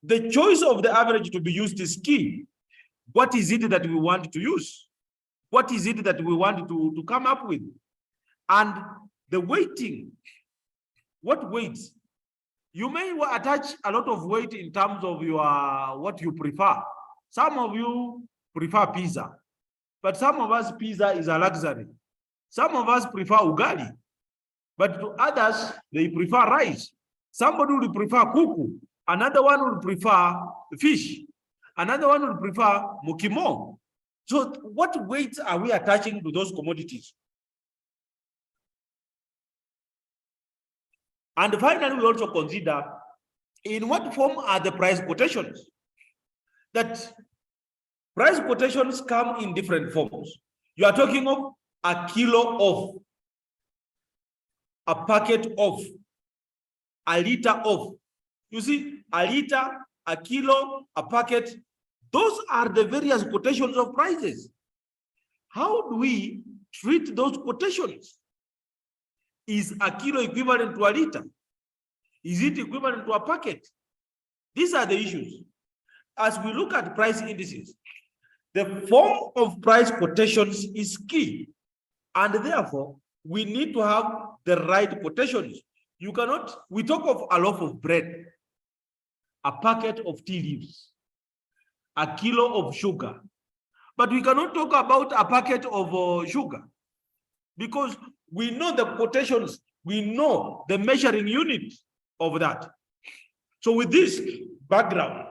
the choice of the average to be used is key. What is it that we want to use? What is it that we want to come up with? And the weighting, what weights? You may attach a lot of weight in terms of your what you prefer. Some of you prefer pizza, but some of us, pizza is a luxury. Some of us prefer ugali, but to others, they prefer rice. Somebody will prefer kuku. Another one will prefer fish. Another one will prefer mukimo. So what weights are we attaching to those commodities? And finally, we also consider in what form are the price quotations? That price quotations come in different forms. You are talking of a kilo of, a packet of, a liter of. You see, a liter, a kilo, a packet, those are the various quotations of prices. How do we treat those quotations? Is a kilo equivalent to a liter? Is it equivalent to a packet? These are the issues. As we look at price indices, the form of price quotations is key. And therefore, we need to have the right quotations. You cannot, we talk of a loaf of bread, a packet of tea leaves, a kilo of sugar, but we cannot talk about a packet of sugar, because we know the quotations, we know the measuring unit of that. So with this background,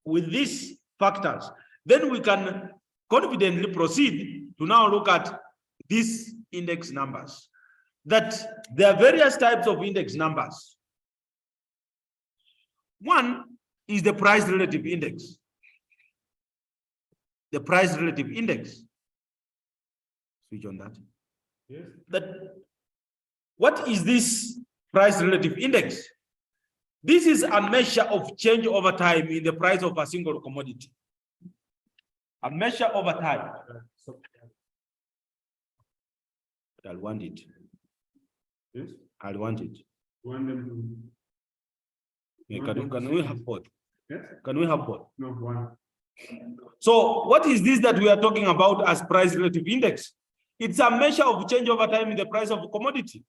with these factors, then we can confidently proceed to now look at these index numbers. That there are various types of index numbers. One is the price relative index. The price relative index. Switch on that. Yes. That what is this price relative index? This is a measure of change over time in the price of a single commodity. A measure over time. But I'll want it. Yes. I'll want it. Want them to... Yeah, can we have both? Yes. Can we have both? No, one. So what is this that we are talking about as price relative index? It's a measure of change over time in the price of a commodity.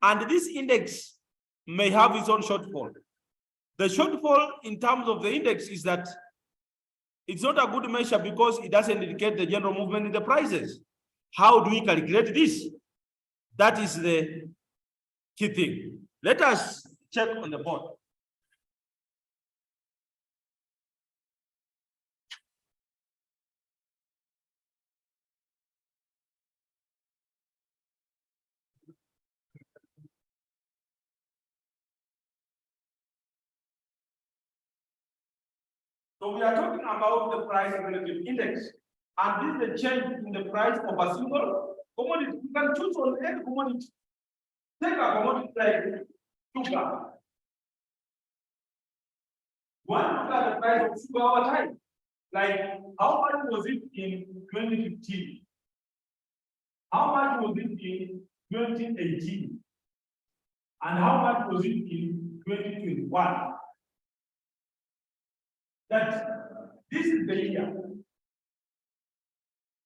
And this index may have its own shortfall. The shortfall in terms of the index is that it's not a good measure because it doesn't indicate the general movement in the prices. How do we calculate this? That is the key thing. Let us check on the board. So we are talking about the price relative index. And this is the change in the price of a single commodity. You can choose on any commodity. Take a commodity like sugar. One look at the price of sugar over time. Like how much was it in 2015? How much was it in 2018? And how much was it in 2021? That this is the year.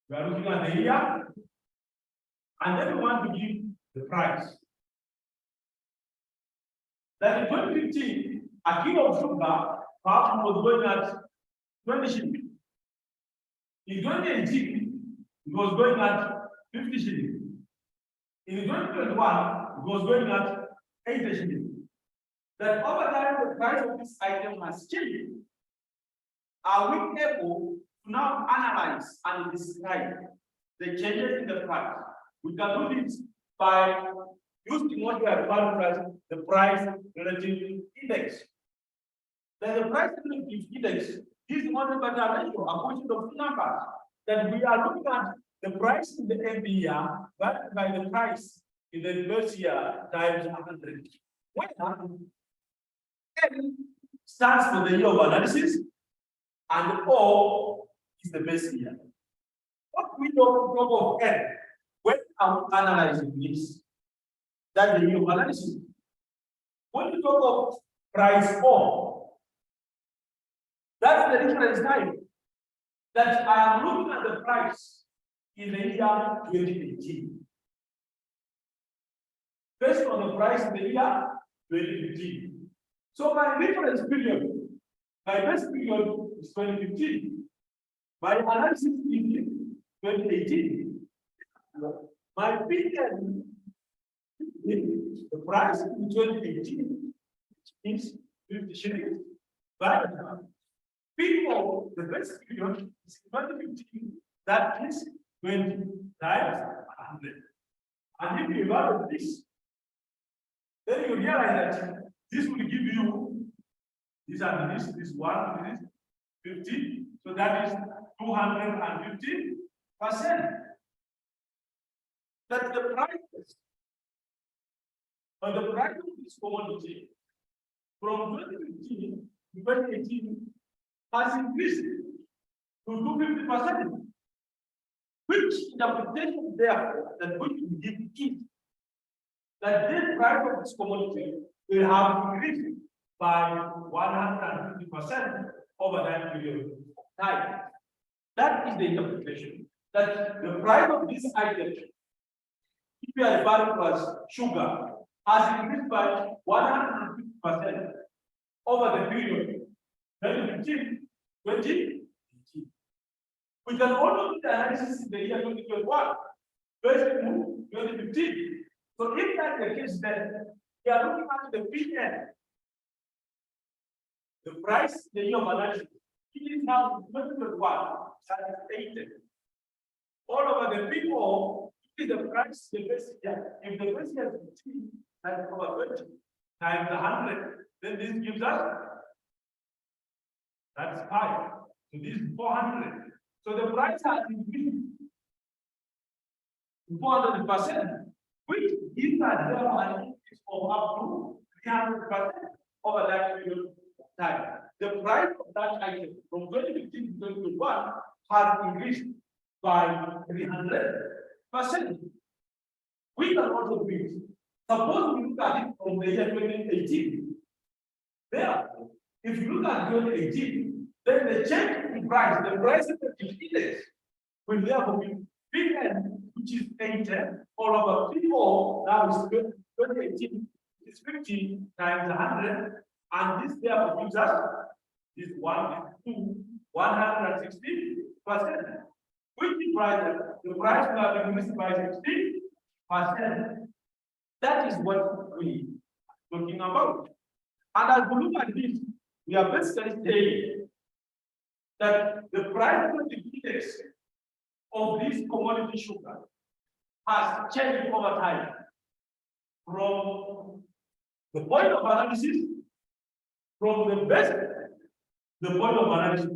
We are looking at the year, and then we want to give the price. That in 2015, a kilo of sugar perhaps was going at 20 shillings. In 2018, it was going at 50 shillings. In 2021, it was going at 80 shillings. That over time, the price of this item has changed. Are we able to now analyze and describe the changes in the price? We can do this by using what we are referring as the price relative index. Then the price relative index is one but a ratio, a function of two numbers. That we are looking at the price in the end year divided by the price in the first year times 100. When N stands for the year of analysis, and O is the base year. What we don't know of N when I'm analyzing this, that's the year of analysis. When you talk of price O, that's the difference time. That I am looking at the price in the year 2018. Based on the price in the year 2015. So my reference period, my best period is 2015. My analysis is 2018. My period, the price in 2018 is 50 shillings. But people, the best period is 2015, that is 20 times 100. And if you evaluate this, then you realize that this will give you this and this one, this is 50, so that is 250%. That the price of this commodity from 2015 to 2018 has increased to 250%, which interpretation therefore that which we give is that this price of this commodity will have increased by 150% over that period of time. That is the interpretation. That the price of this item, if you are referring to as sugar, has increased by 150% over the period 2015, 2018. We can also do the analysis in the year 2021, based on 2015. So if that's the case, then we are looking at the PN. The price, the year of analysis, it is now 2021, that is 80. All over the people, it is the price, the best year. If the best year is 15, that's over 20 times 100, then this gives us, that's 5. So this is 400. So the price has increased to 400%, which gives us an increase of up to 300% over that period of time. The price of that item from 2015 to 2021 has increased by 300%. We can also do it. Suppose we look at it from the year 2018. Therefore, if you look at 2018, then the change in price, the price of the index, will therefore be Pn, which is 80, all over P4, now is 2018, is 50 times 100, and this therefore gives us this 160%, which implies that the price will have increased by 16%. That is what we are talking about. And as we look at this, we are basically saying that the price of the index of this commodity sugar has changed over time from the point of analysis, from the best, the point of analysis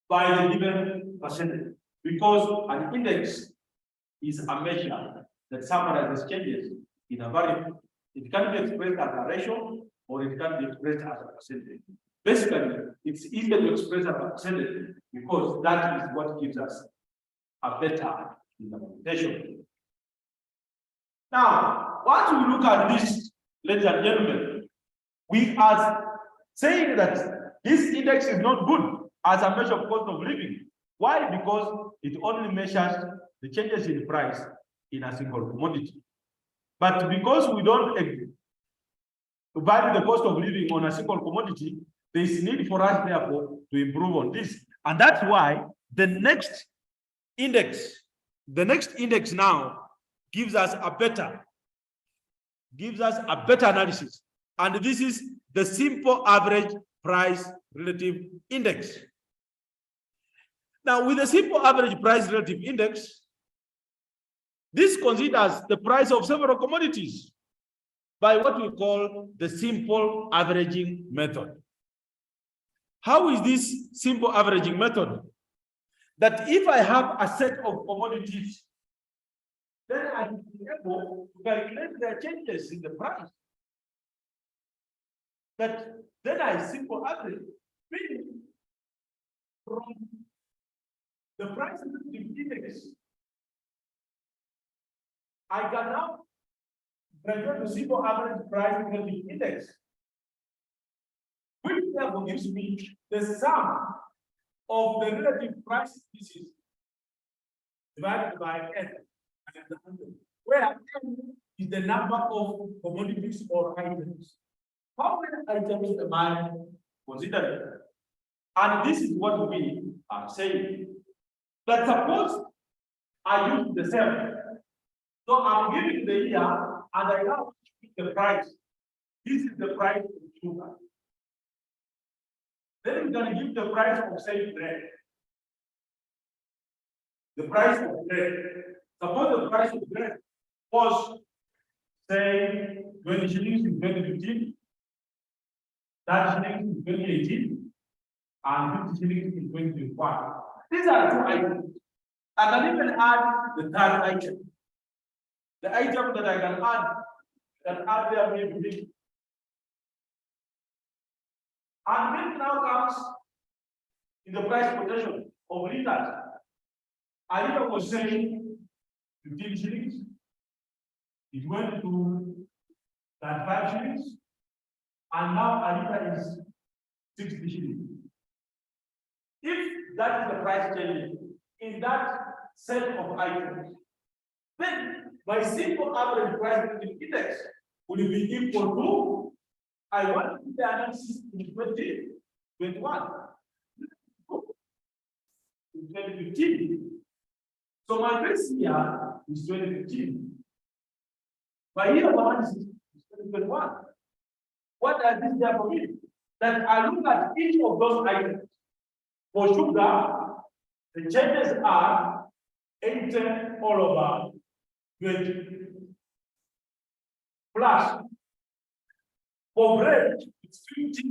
by the given percentage, because an index is a measure that summarizes changes in a variable. It can be expressed as a ratio or it can be expressed as a percentage. Basically, it's easier to express as a percentage because that is what gives us a better interpretation. Now, once we look at this, ladies and gentlemen, we are saying that this index is not good as a measure of cost of living. Why? Because it only measures the changes in price in a single commodity. But because we don't value the cost of living on a single commodity, there is need for us, therefore, to improve on this. And that's why the next index now gives us a better analysis. And this is the simple average price relative index. Now, with the simple average price relative index, this considers the price of several commodities by what we call the simple averaging method. How is this simple averaging method? That if I have a set of commodities, then I will be able to calculate the changes in the price. That then I simple average, meaning from the price relative index, I can now graduate to simple average price relative index, which therefore gives me the sum of the relative price species divided by n, where n is the number of commodities or items. How many items am I considering? And this is what we are saying. But suppose I use the same. So I'm giving the year and I now pick the price. This is the price of sugar. Then we're going to give the price of, say, bread. The price of bread. Suppose the price of bread was, say, 20 shillings in 2015, 30 shillings in 2018, and 50 shillings in 2021. These are two items. I can even add the third item. The item that I can add there may be big. And this now comes in the price quotation of liters. A liter was saying 15 shillings. It went to 35 shillings. And now a liter is 60 shillings. If that is the price change in that set of items, then my simple average price index will be equal to, I want to do the analysis in 2021, in 2015. So my base year is 2015. My year of analysis is 2021. What does this therefore mean? That I look at each of those items. For sugar, the changes are 80 all over 20. Plus, for bread, it's 50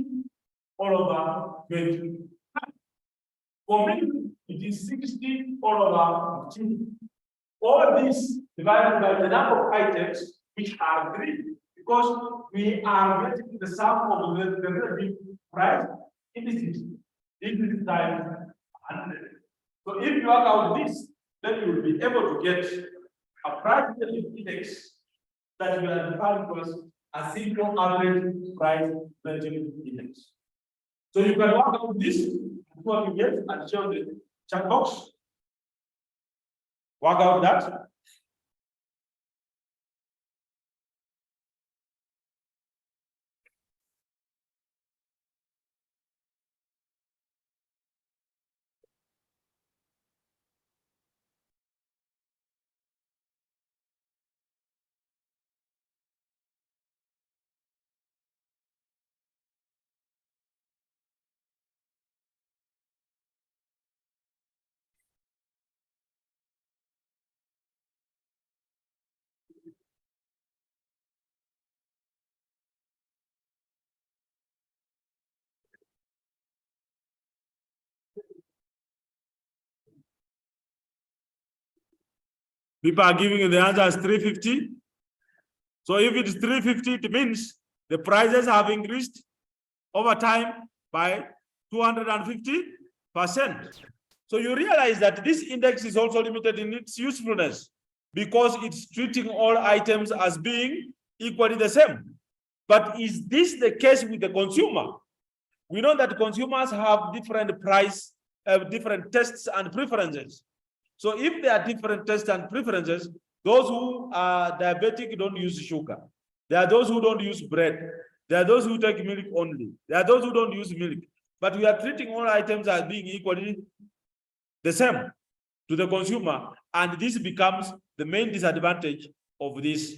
all over 20. For milk, it is 60 all over 15. All this divided by the number of items which are 3, because we are getting the sum of the relative price indices. This is times 100. So if you work out this, then you will be able to get a price relative index that we are defining as a simple average price relative index. So you can work out this, what you get, and show the chat box. Work out that. People are giving you the answer as 350. So if it is 350, it means the prices have increased over time by 250%. So you realize that this index is also limited in its usefulness because it's treating all items as being equally the same. But is this the case with the consumer? We know that consumers have different price, different tastes and preferences. So if there are different tastes and preferences, those who are diabetic don't use sugar. There are those who don't use bread. There are those who take milk only. There are those who don't use milk. But we are treating all items as being equally the same to the consumer. And this becomes the main disadvantage of this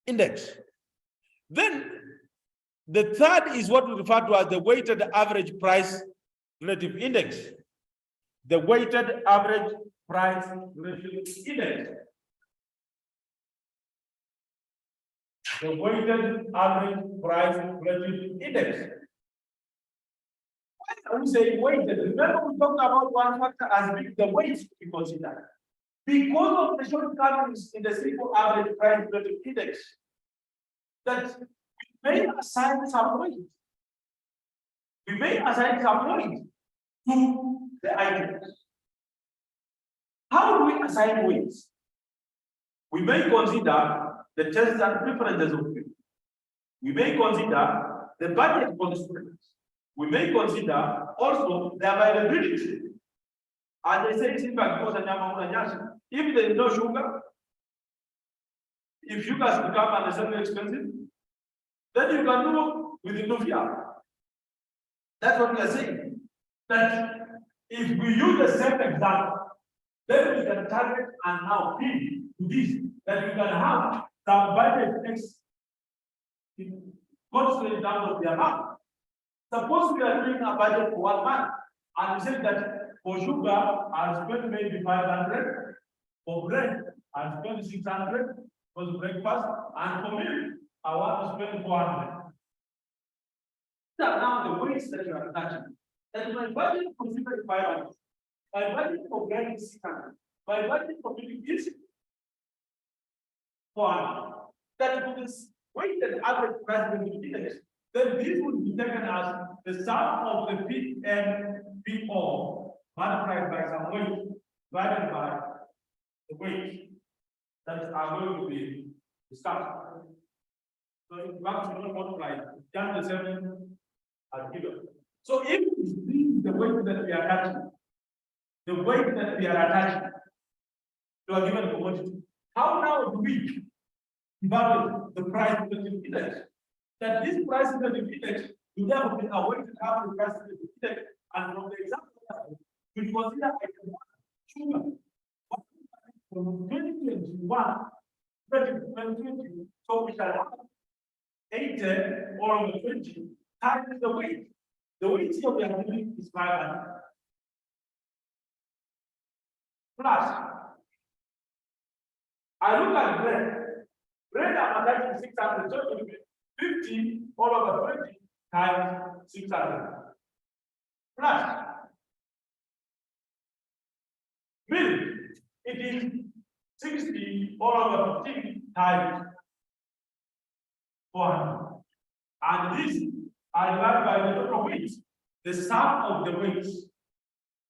index. Then the third is what we refer to as the weighted average price relative index. The weighted average price relative index. The weighted average price relative index. Why are we saying weighted? Remember we talked about one factor as being the weight to be considered. Because of the shortcomings in the simple average price relative index, that we may assign some weight. We may assign some weight to the items. How do we assign weights? We may consider the tastes and preferences of people. We may consider the budget constraints. We may consider also the availability. As I said, if there is no sugar, if sugar has become unnecessarily expensive, then you can do with Nuvia. That's what we are saying. That if we use the same example, then we can target and now feed to this, that we can have some budget X constantly down of the amount. Suppose we are doing a budget for 1 month, and we say that for sugar, I'll spend maybe 500, for bread, I'll spend 600 for the breakfast, and for milk, I want to spend 400. These are now the weights that you are attaching. That my budget for sugar is 500. My budget for bread is 600. My budget for milk is 400. That is weighted average price of the index. Then this would be taken as the sum of the PMPO multiplied by some weight divided by the weight that are going to be discussed. So in fact, you don't multiply, just the same as given. So if this is the weight that we are attaching, the weight that we are attaching to a given commodity, how now do we evaluate the price relative index? That this price relative index will therefore be a weighted average price relative index, and from the example we consider item 1, sugar. From 2021 to 2020, so we shall have 80 or 20 times the weight. The weight here we are doing is 500. Plus, I look at bread. Bread I'm attaching 600, so it will be 50 all over 20 times 600. Plus, milk, it is 60 all over 15 times 400. And this I divide by the total weight, the sum of the weights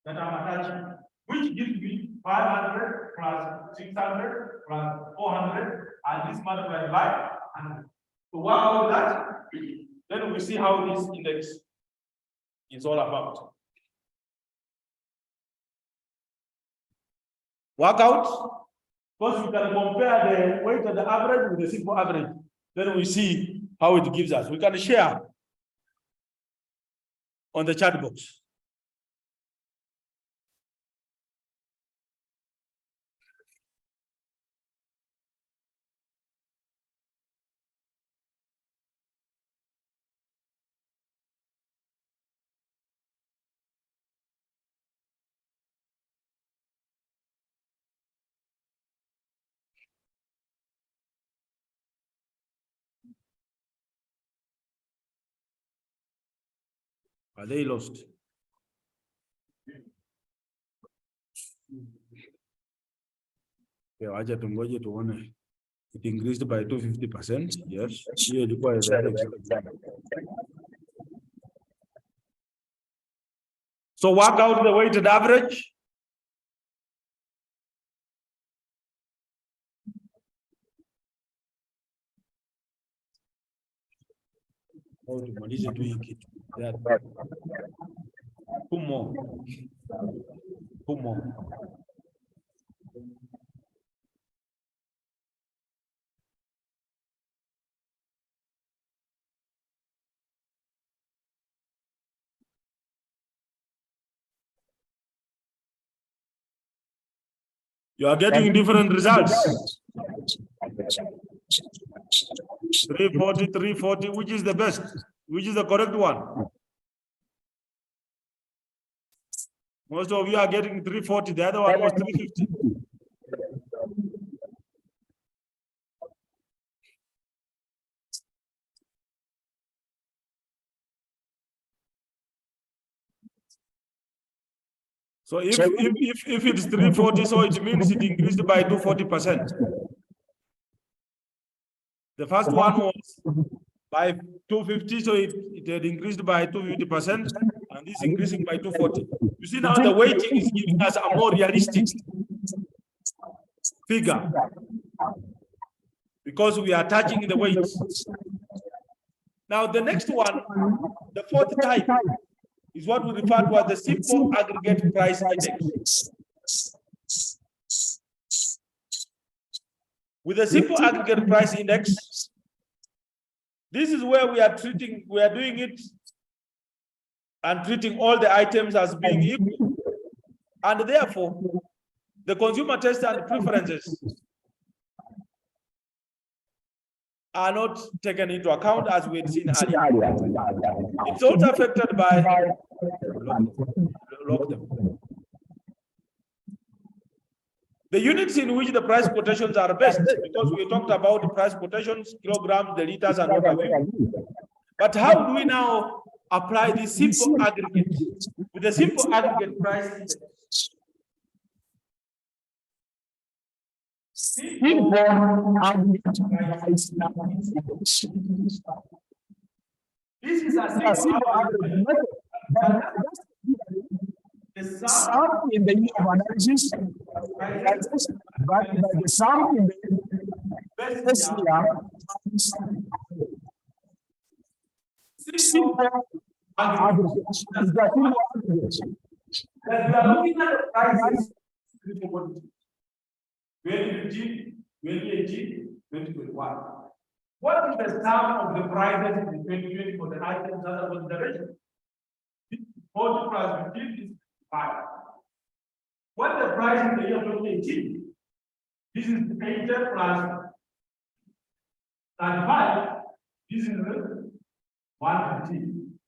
that I'm attaching, which gives me 500 plus 600 plus 400, and this multiplied by 100. To work out that, then we see how this index is all about. Work out. First, we can compare the weight of the average with the simple average. Then we see how it gives us. We can share on the chat box. Are they lost? Okay, wacha tungoje tuone. It increased by 250%. Yes. Hiyo ilikuwa so work out the weighted average. Oh, tumalize tu hii kitu. Two more. You are getting different results. 340, 340, which is the best? Which is the correct one? Most of you are getting 340, the other one was 350. So if it's 340, so it means it increased by 240%. The first one was by 250, so it had increased by 250%, and this increasing by 240. You see now the weighting is giving us a more realistic figure because we are touching the weights. Now the next one, the fourth type, is what we refer to as the simple aggregate price index. With a simple aggregate price index, this is where we are doing it and treating all the items as being equal. And therefore, the consumer taste and preferences are not taken into account as we had seen earlier. It's also affected by the units in which the price quotations are based, because we talked about the price quotations, kilograms, the liters, and what have you. But how do we now apply this simple aggregate? With the simple aggregate price index, this is a simple aggregate method. The sum in the unit of analysis, but the sum in the best year, simple aggregate is the simple aggregate. That we are looking at the prices, 2015, 2018, 2021. What is the sum of the prices in 2020 for the items that are consideration? 40 plus 15 is 5. What the price in the year 2018? This is 80 plus 35. This is 115.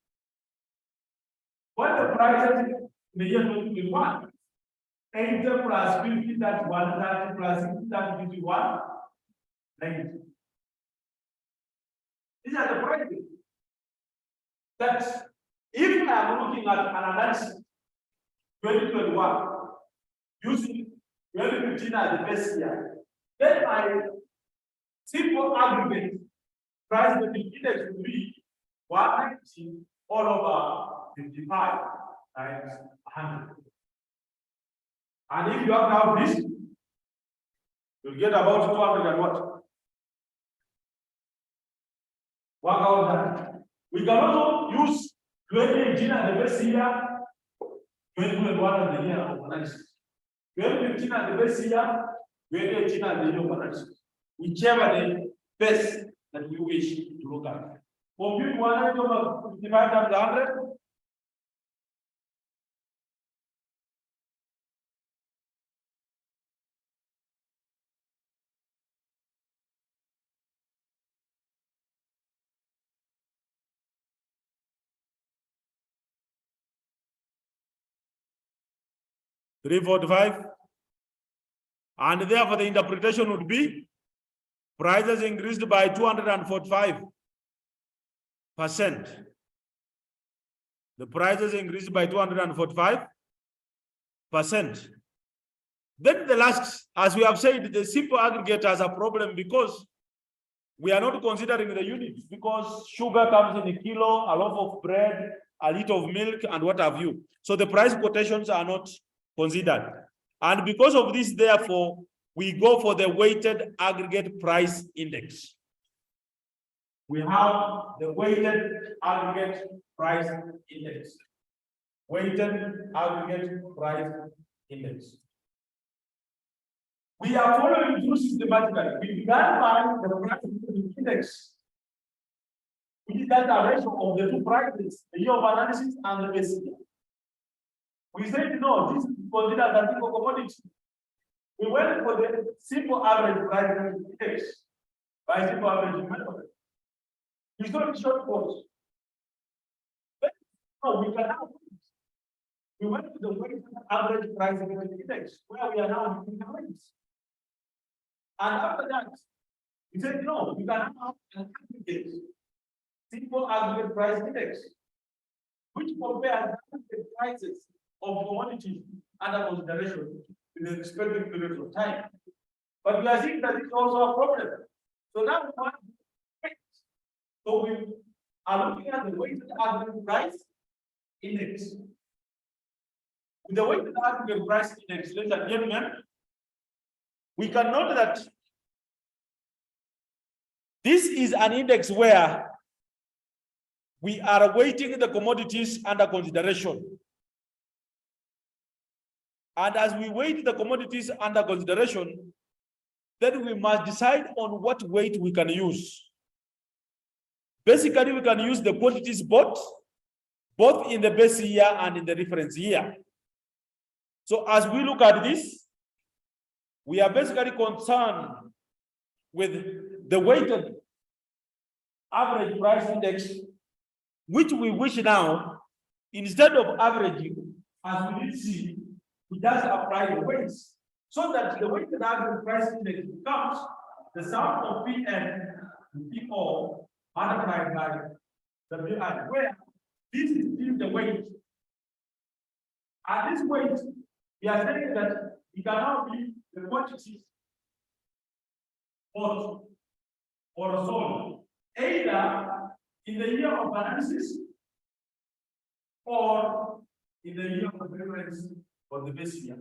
What the prices in the year 2021? 80 plus 50, that's 130 plus 60, that's 51. 90. These are the prices. That if I am looking at an analysis 2021 using 2015 as the best year, then my simple aggregate price the index will be 190 all over 55 times 100. And if you have now this, you'll get about 200 and what? Work out that. We can also use 2018 as the best year, 2021 as the year of analysis. 2015 as the best year, 2018 as the year of analysis. Whichever the best that we wish to look at. Compute 100 over 55 times 100. $345, and therefore the interpretation would be prices increased by 245%. The prices increased by 245%. Then the last, as we have said, the simple aggregate has a problem because we are not considering the units, because sugar comes in a kilo, a loaf of bread, a liter of milk, and what have you. So the price quotations are not considered. And because of this, therefore, we go for the weighted aggregate price index. We have the weighted aggregate price index. Weighted aggregate price index. We are following through systematically. We began by the price index. We did that ratio of the two prices, the year of analysis and the base year. We said no, this is considered as simple commodity. We went for the simple average price index by simple average method. We saw the short course. No, we can now. We went to the weighted average price index, where we are now using the weights. And after that, we said no, we can have an aggregate, simple aggregate price index, which compares the prices of commodities under consideration in the respective periods of time. But we are seeing that it's also a problem. So now we want to wait. So we are looking at the weighted aggregate price index. With the weighted aggregate price index, ladies and gentlemen, we can note that this is an index where we are weighting the commodities under consideration. And as we weight the commodities under consideration, then we must decide on what weight we can use. Basically, we can use the quantities both in the base year and in the reference year. So as we look at this, we are basically concerned with the weighted average price index, which we wish now, instead of averaging, as we did see, we just apply the weights, so that the weighted average price index becomes the sum of Pn and Po multiplied by Wi, where this is still the weight. At this weight, we are saying that it cannot be the quantities bought or sold, either in the year of analysis or in the year of reference or the base year.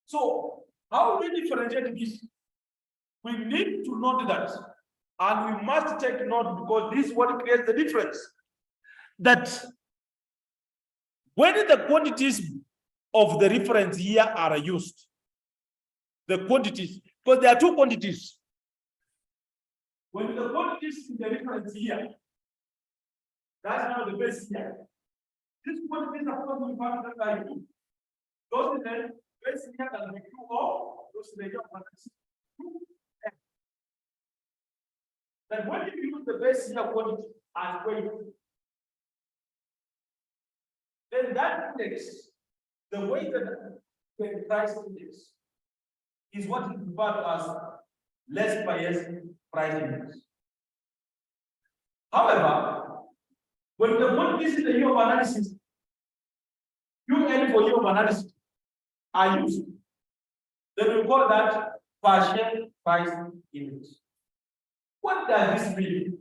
So, how do we differentiate this? We need to note that, and we must take note, because this is what creates the difference. That when the quantities of the reference year are used, the quantities, because there are two quantities. When the quantities in the reference year, that's now the base year. These quantities are supposed to be factored by 2. Those in the base year can be 2 or those in the year of analysis. Then when you use the base year quantity as weight, then that index, the weighted price index, is what is referred to as less biased price index. However, when the quantities in the year of analysis, UN for year of analysis, are used, then we call that partial price index. What does this mean?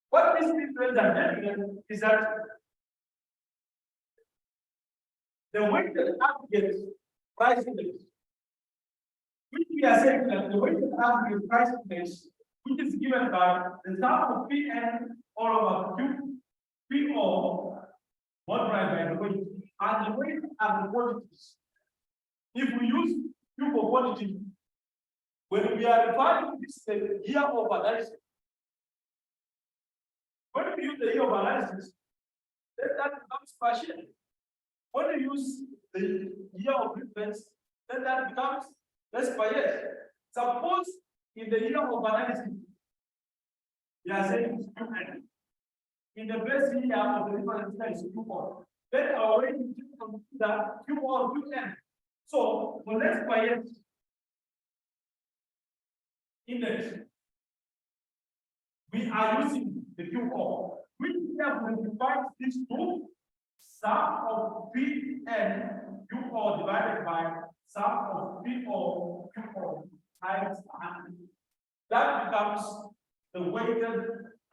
What this means, ladies and gentlemen, is that the weighted aggregate price index, which we are saying that the weighted aggregate price index, which is given by the sum of Pn all over Q, Po multiplied by the weight, and the weight and the quantities. If we use Q for quantity, when we are referring to this year of analysis, when we use the year of analysis, then that becomes partial. When we use the year of reference, then that becomes less biased. Suppose in the year of analysis, we are saying it's Qn. In the base year of the reference is Q4. Then our weight is the Q4 or Qn. So for less biased index, we are using the Q4, which therefore divides this to sum of P and Q4 divided by sum of PO times 100. That becomes the weighted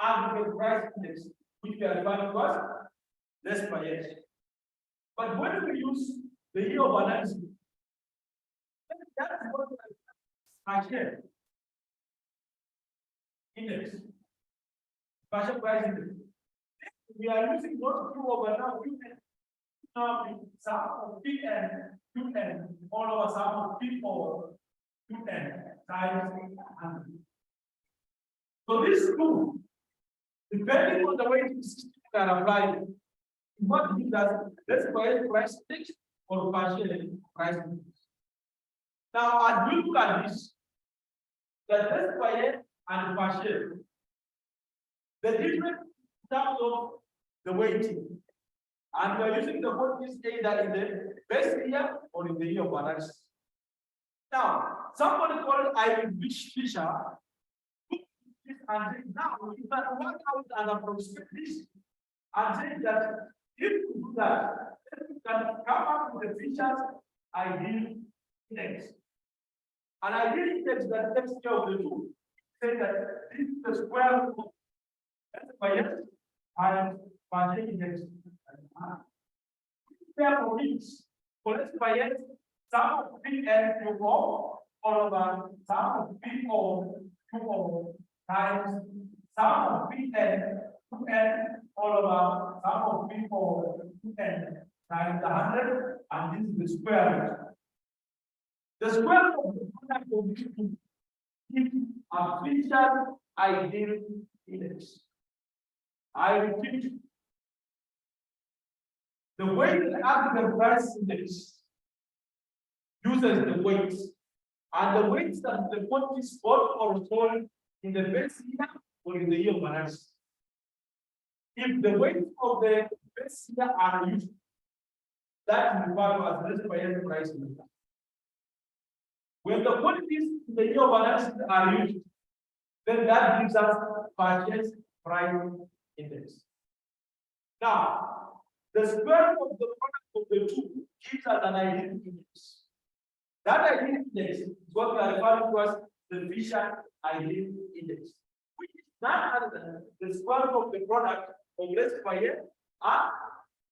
aggregate price index, which we are referring to as less per year. But when we use the year of analysis, that's what I share index, partial price index. We are using those two over now. Now sum of Pn, Qn, all over sum of P over Qn times 100. So these two, depending on the way systems are applied, what gives us let's price index or partial price index. Now, as we look at this, the let's square and partial, the difference in terms of the weighting, and we are using the quantities either in the best year or in the year of analysis. Now, somebody called Ivan Fisher and said, now you can work out and approximate this and say that if you do that, then you can come up with the Fisher's ideal index. An ideal index that takes care of the two. Say that this is the square root of S by S and partial index. Therefore, means for S by S, sum of Pn Q all over sum of P O Q times sum of Pn Qn all over sum of P O Qn times 100, and this is the square root. The square root of the product of these two is a Fisher's ideal index. I repeat, the weighted aggregate price index uses the weights, and the weights that the quantities both correspond in the base year or in the year of analysis. If the weights of the base year are used, that is referred to as less by year price index. When the quantities in the year of analysis are used, then that gives us purchase price index. Now, the square root of the product of the two gives us an ideal index. That ideal index is what we are referring to as the Fisher ideal index, which is none other than the square root of the product of less per year and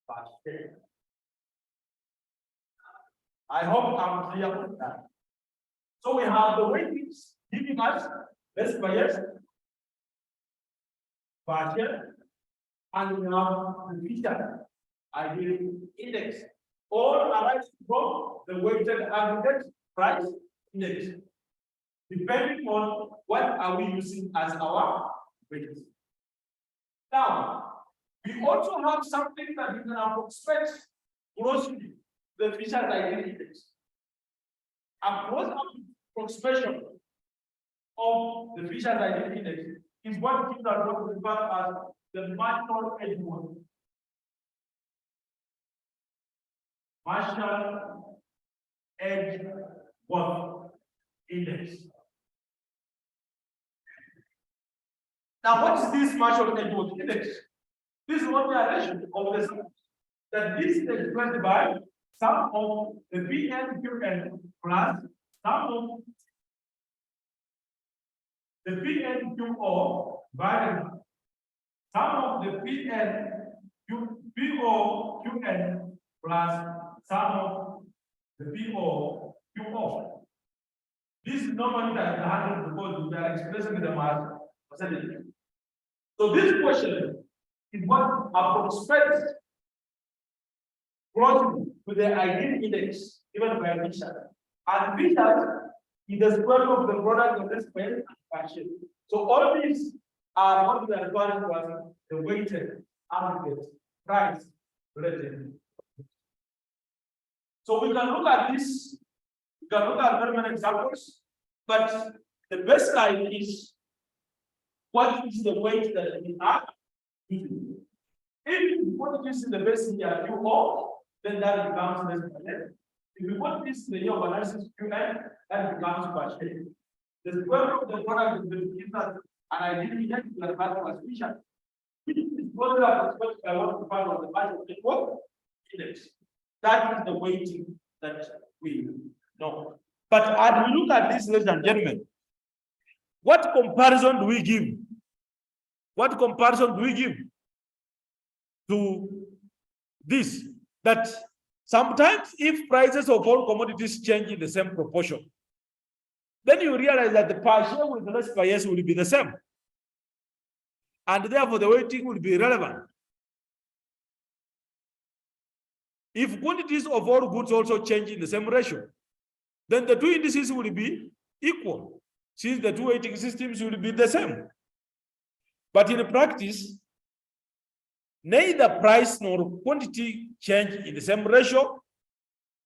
partial. I hope I'm clear on that. So we have the weightings giving us less per year, partial, and we have the Fisher ideal index, all arise from the weighted aggregate price index, depending on what are we using as our weights. Now, we also have something that we can approximate grossly the Fisher's ideal index. A gross approximation of the Fisher's ideal index is what gives us what we refer as the Marshall edge model. Marshall edge index. Now, what is this Marshall edge index? This is one relation of the sum that this is expressed by sum of the Pn Qn plus sum of the Pn Qo divided sum of the Pn Po Qn plus sum of the Po Qo. This is normally that the 100 because we are expressing the mass percentage. So this question is what approximates closely to the ideal index given by Fisher. And Fisher is the square root of the product of this square and partial. So all these are what we are referring to as the weighted aggregate price relative. So we can look at this, we can look at very many examples, but the baseline is what is the weight that we are using. If you put this in the base year Q0, then that becomes less per year. If you put this in the year of analysis Qn, that becomes partial. The square root of the product gives us an ideal index that the value as Fisher. Which is what we are supposed to want to find on the partial network index. That is the weighting that we use. No. But as we look at this, ladies and gentlemen, what comparison do we give? What comparison do we give to this? That sometimes if prices of all commodities change in the same proportion, then you realize that the per share with less per year will be the same. And therefore the weighting will be relevant. If quantities of all goods also change in the same ratio, then the two indices will be equal, since the two weighting systems will be the same. But in practice, neither price nor quantity change in the same ratio,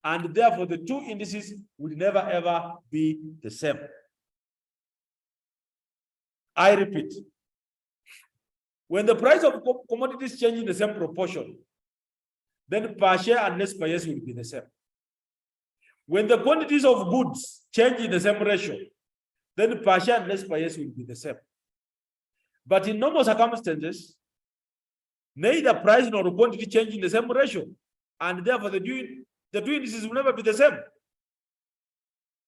and therefore the two indices will never ever be the same. I repeat, when the price of commodities change in the same proportion, then per share and less per year will be the same. When the quantities of goods change in the same ratio, then per share and less per year will be the same. But in normal circumstances, neither price nor quantity change in the same ratio, and therefore the two indices will never be the same.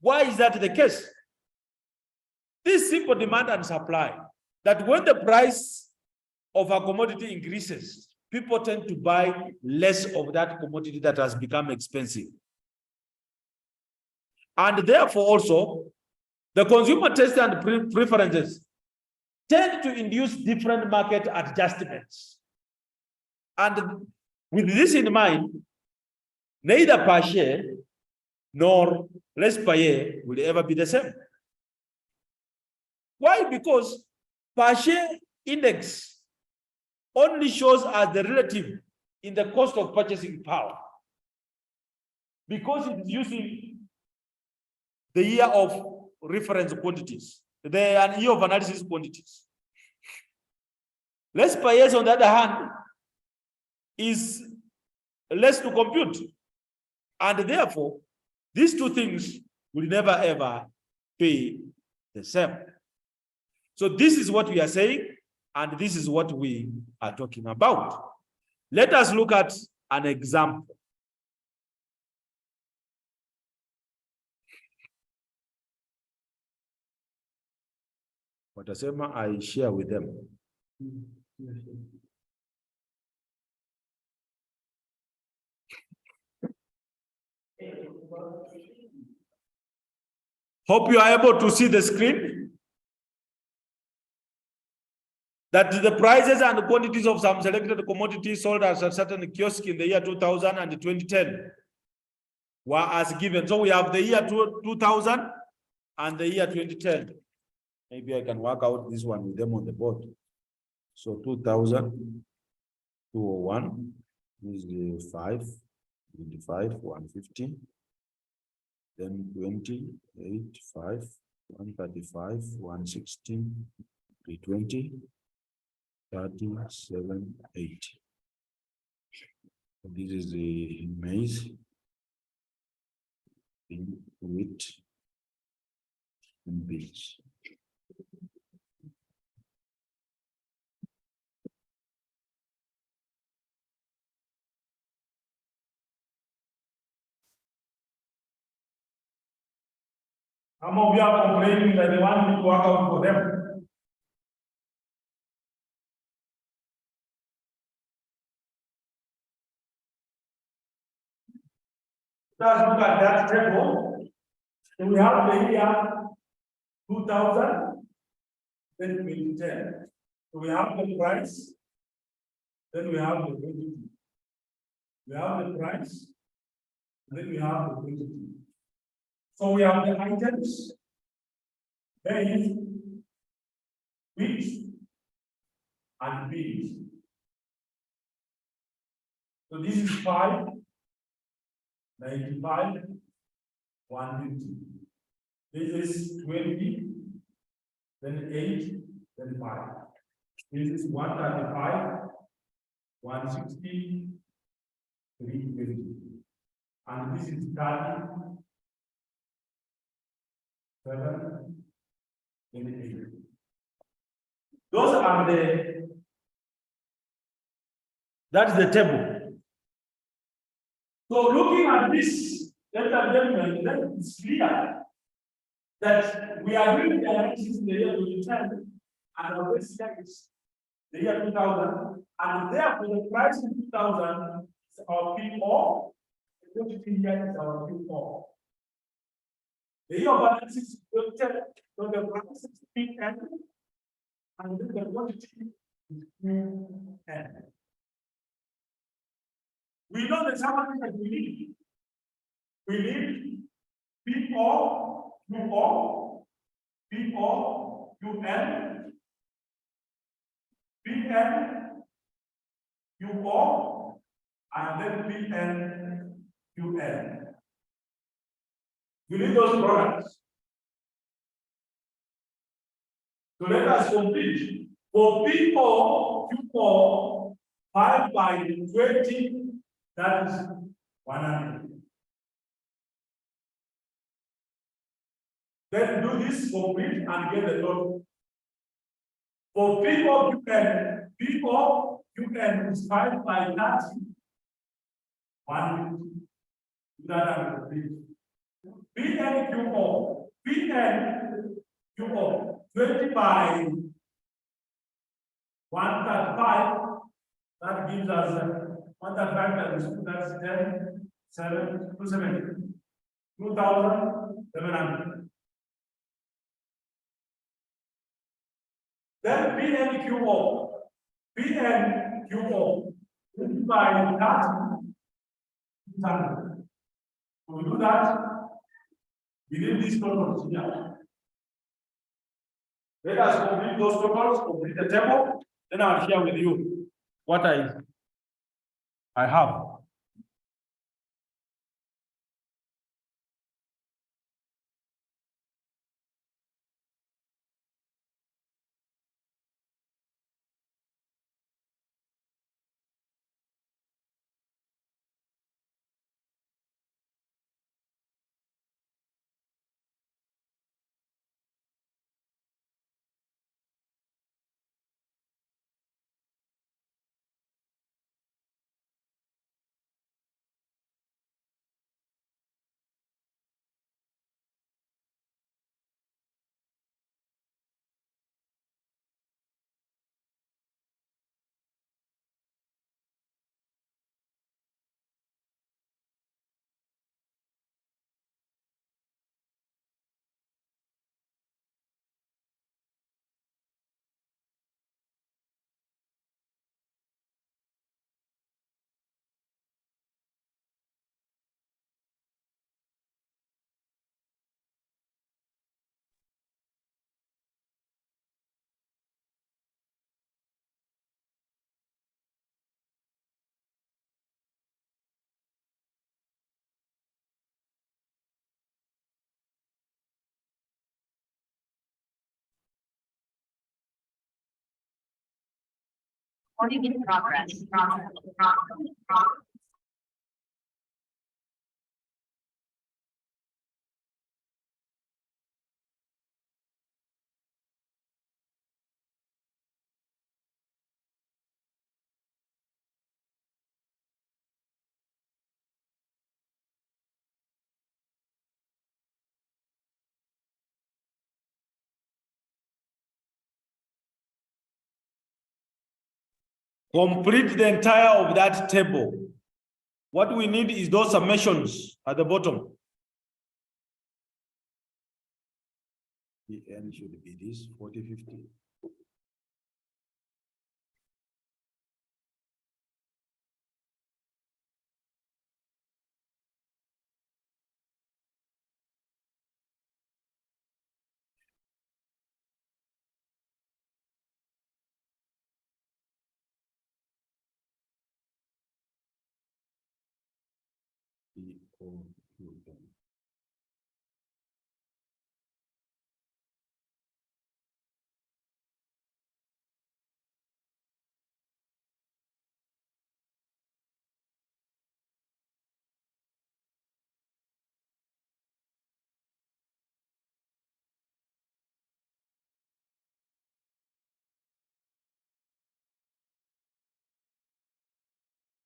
Why is that the case? This simple demand and supply, that when the price of a commodity increases, people tend to buy less of that commodity that has become expensive. And therefore also, the consumer taste and preferences tend to induce different market adjustments. And with this in mind, neither per share nor less per year will ever be the same. Why? Because per share index only shows as the relative in the cost of purchasing power, because it is using the year of reference quantities, the year of analysis quantities. Less per year, on the other hand, is less to compute, and therefore these two things will never ever be the same. So this is what we are saying, and this is what we are talking about. Let us look at an example. Watasema I share with them. Hope you are able to see the screen. That the prices and quantities of some selected commodities sold at a certain kiosk in the year 2000 and 2010 were as given. So we have the year 2000 and the year 2010. Maybe I can work out this one with them on the board. So 2000, 201 is the 5, 25, 150. Then 20, 8, 5, 135, 160, 320, 37, 8. This is the maize, wheat, and beans. Some of you are complaining that they want me to work out for them. Let's look at that table. So we have the year 2000, then 2010. So we have the price, then we have the quantity. We have the price, then we have the quantity. So we have the items, maize, wheat, and beans. So this is 5, 95, 150. This is 20, then 8, then 5. This is 135, 160, 320. And this is 30, 7, and 8. Those are that's the table. So looking at this, ladies and gentlemen, then it's clear that we are doing the analysis in the year 2010 and our base year is the year 2000, and therefore the price in 2000 is our P4, the quantity here is our Q4. The year of analysis is 2010, so the price is Pn, and then the quantity is Qn. We know the summary that we need. We need P4, Q4, P4, Qn, Pn, Q4, and then Pn, Qn. We need those products. So let us complete. For P4, Q4, 5 by 20, that is 100. Then do this complete and get the total. For P4, Qn is 5 by 30, 150. Do that and complete. Pn, Q4, 20 by 135, that gives us 135 times 2, that's 10, 7, 270, 2,700. Then Pn, Q4, 20 by 30, 600. To do that, we need these totals here. Let us complete those totals, complete the table, then I'll share with you what I have. Recording in progress. Complete the entire of that table. What we need is those summations at the bottom. The end should be this 40, 50.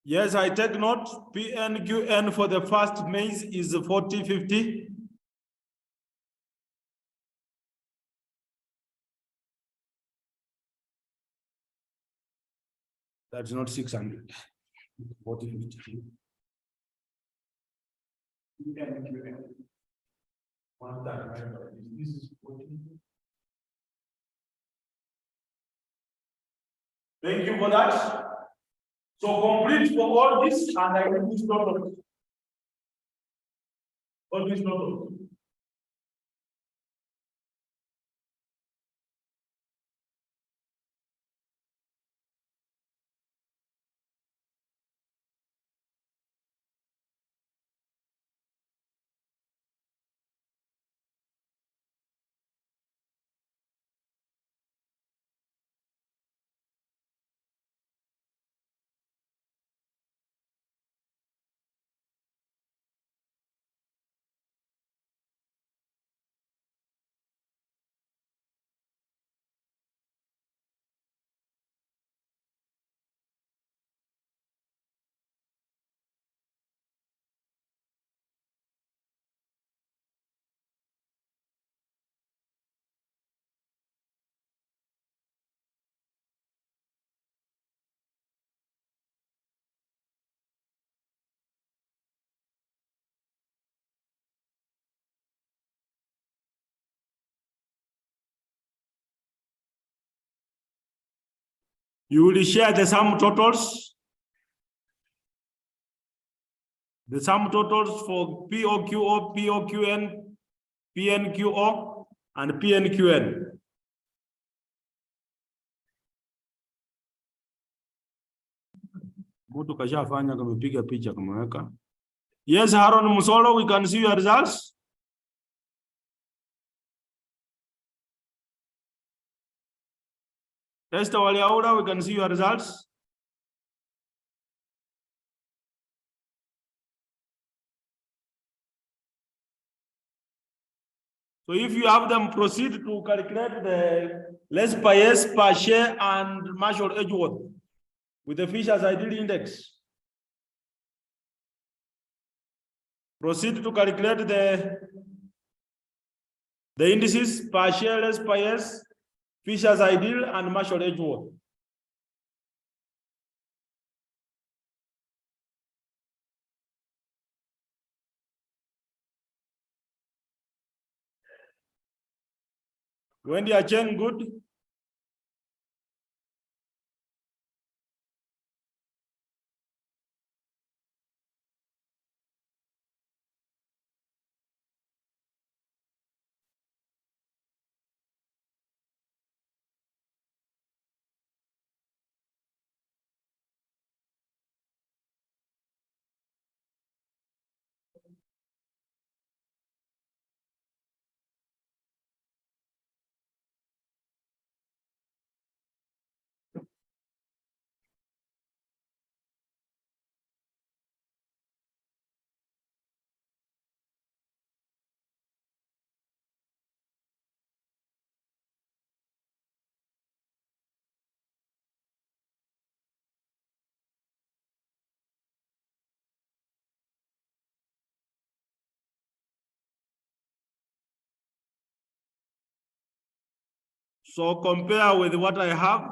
Yes, I take note. PNQN for the first maize is 4050. That's not 600. 4050. PNQN. One time, right? This is 40. Thank you for that. So complete for all this, and I will use total. All this total. You will share the sum totals. The sum totals for POQO, POQN, PNQO, and PNQN. Mtu kashafanya kamepiga picha kameweka. Yes, Haron Musolo, we can see your results. Esther Waliaura, we can see your results. So if you have them, proceed to calculate the less per yes, per share, and Marshall Edgeworth with the Fisher's ideal index. Proceed to calculate the indices per share, less per yes, Fisher's ideal, and Marshall Edgeworth. When they are chain good, so compare with what I have.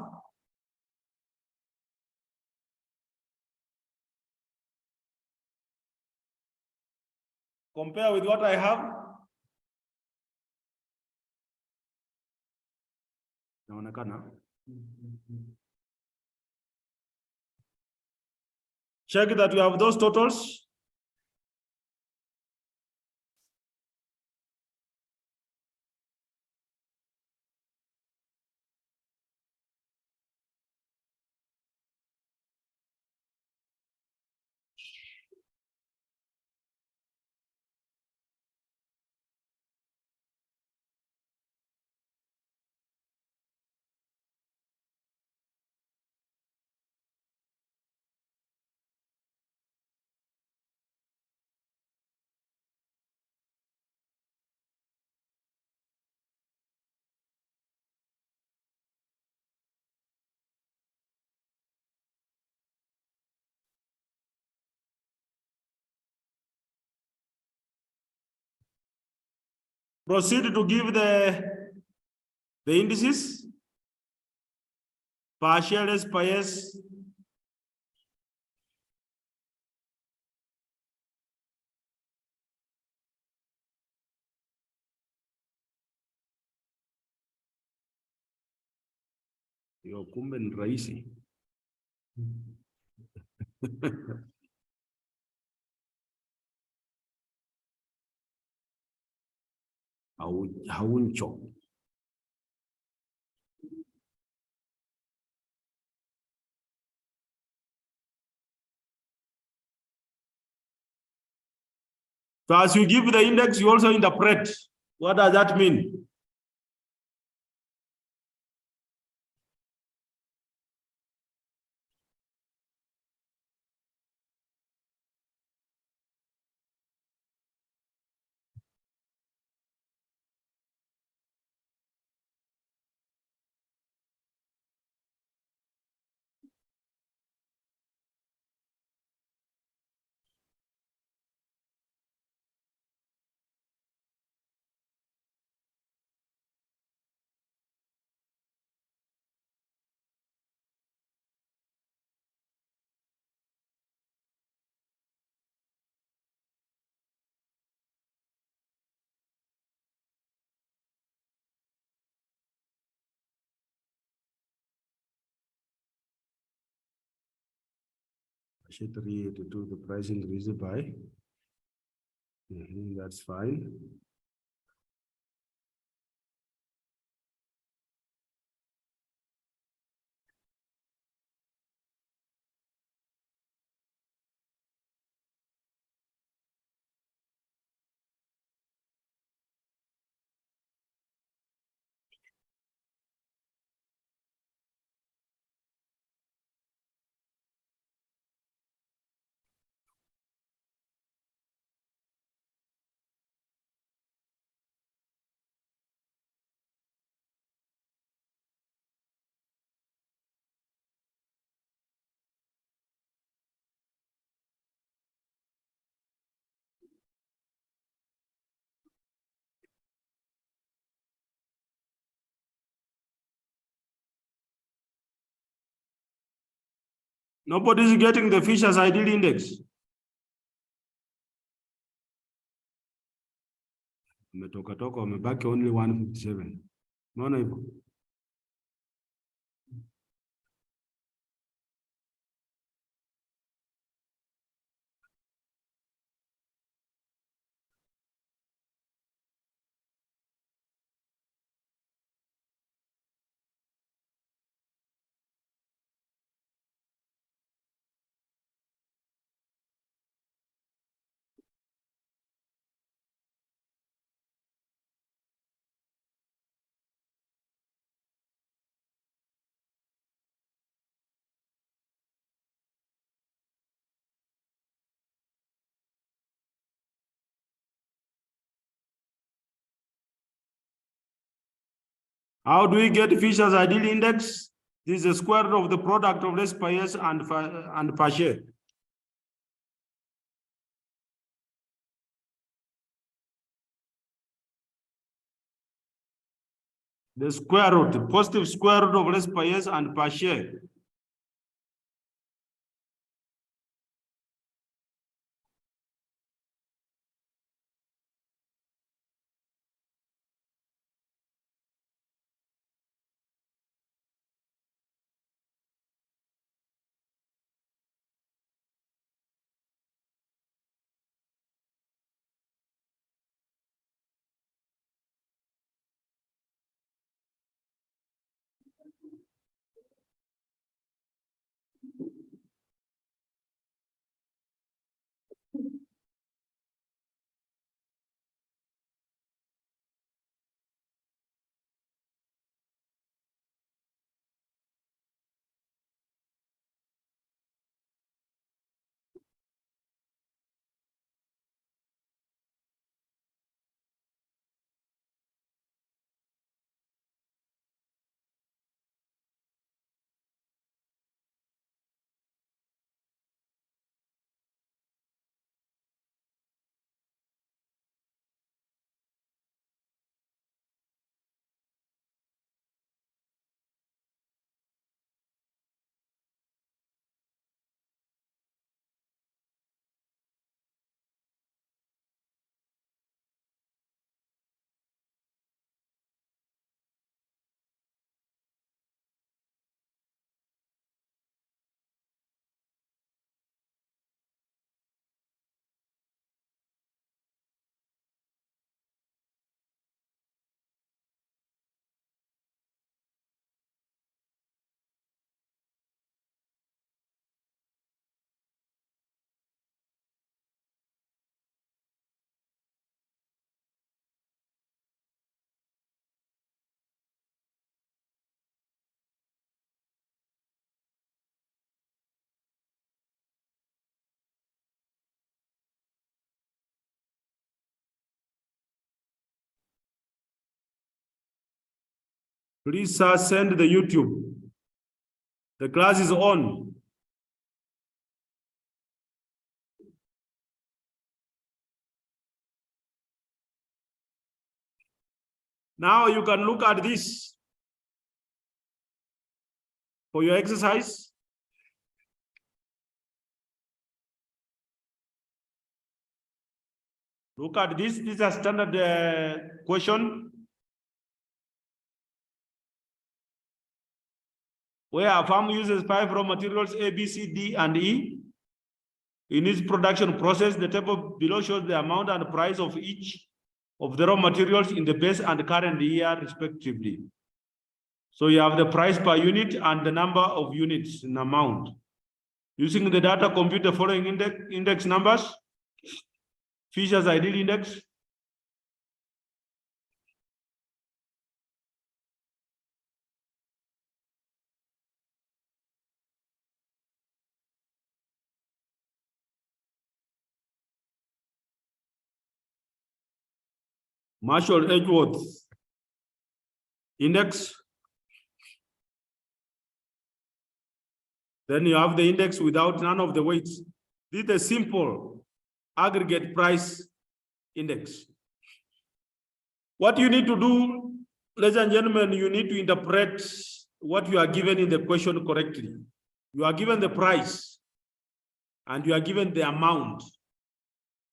Compare with what I have. Inaonekana. Check that you have those totals. Proceed to give the indices. Partials, pairs. Yo, kumbe ni rahisi. Hauncho. So as you give the index, you also interpret. What does that mean? I should read to do the price increase by. That's fine. Nobody is getting the Fisher's ideal index. Umetoka wamebaki only 157. Unaona hivyo? How do we get Fisher's ideal index? This is the square root of the product of less pairs and per share. The square root, the positive square root of less pairs and per share. Please, sir, send the YouTube. The class is on. Now you can look at this for your exercise. Look at this. This is a standard question where a farm uses 5 raw materials A, B, C, D, and E. In its production process, the table below shows the amount and price of each of the raw materials in the base and current year, respectively. So you have the price per unit and the number of units in amount. Using the data, compute the following index numbers. Fisher's ideal index. Marshall Edgeworth index. Then you have the index without none of the weights. This is a simple aggregate price index. What you need to do, ladies and gentlemen, you need to interpret what you are given in the question correctly. You are given the price and you are given the amount.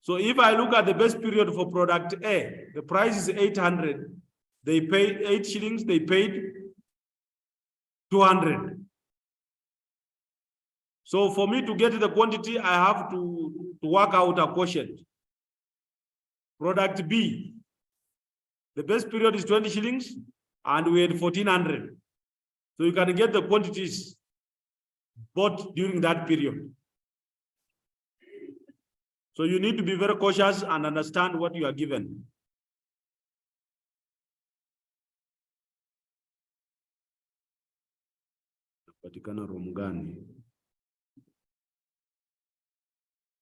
So if I look at the best period for product A, the price is 800. They paid 8 shillings, they paid 200. So for me to get the quantity, I have to work out a quotient. Product B, the best period is 20 shillings and we had 1400. So you can get the quantities bought during that period. So you need to be very cautious and understand what you are given.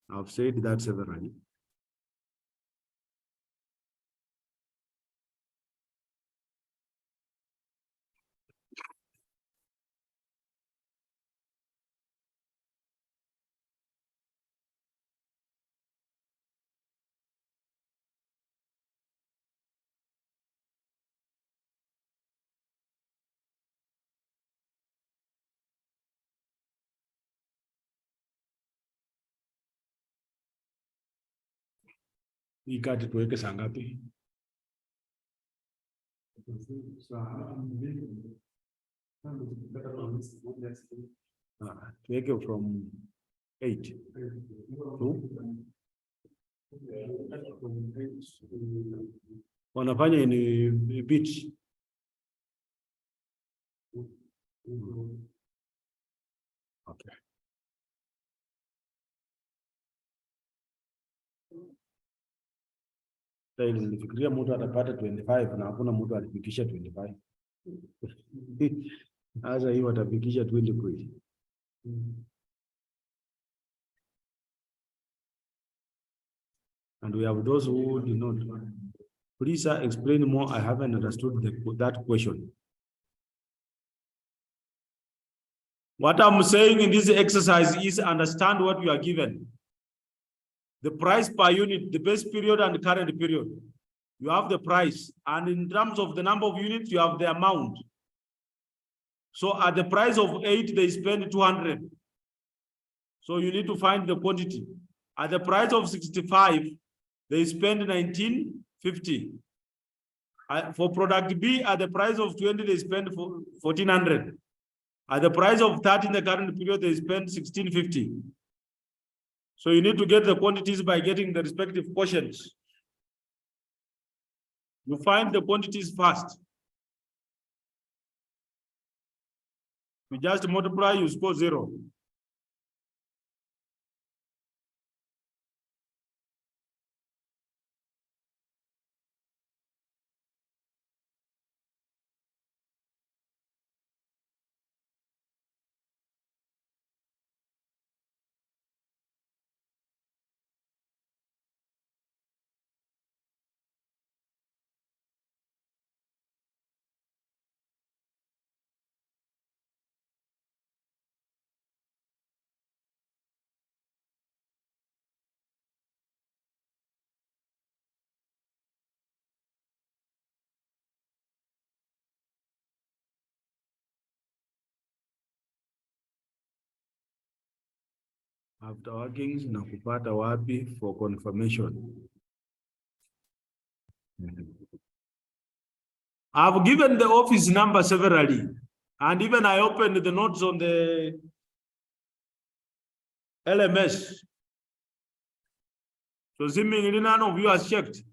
I've said that severally. Ikati tuweke saa ngapi? Tuweke from 8 to wanafanya in beach. Okay. Nilifikiria mtu atapata 25 na hakuna mtu alifikisha 25. Sasa hiyo atafikisha 20 kweli. And we have those who did not. Please explain more. I haven't understood that question. What I'm saying in this exercise is understand what you are given. The price per unit, the base period and the current period. You have the price, and in terms of the number of units, you have the amount. So at the price of 8, they spend 200. So you need to find the quantity. At the price of 65, they spend 1950. For product B, at the price of 20, they spend 1400. At the price of 30 in the current period, they spend 1650. So you need to get the quantities by getting the respective quotients. You find the quantities first. You just multiply, you score 0. After workings na kupata wapi for confirmation. I've given the office number severally, and even I opened the notes on the LMS. So seemingly none of you has checked.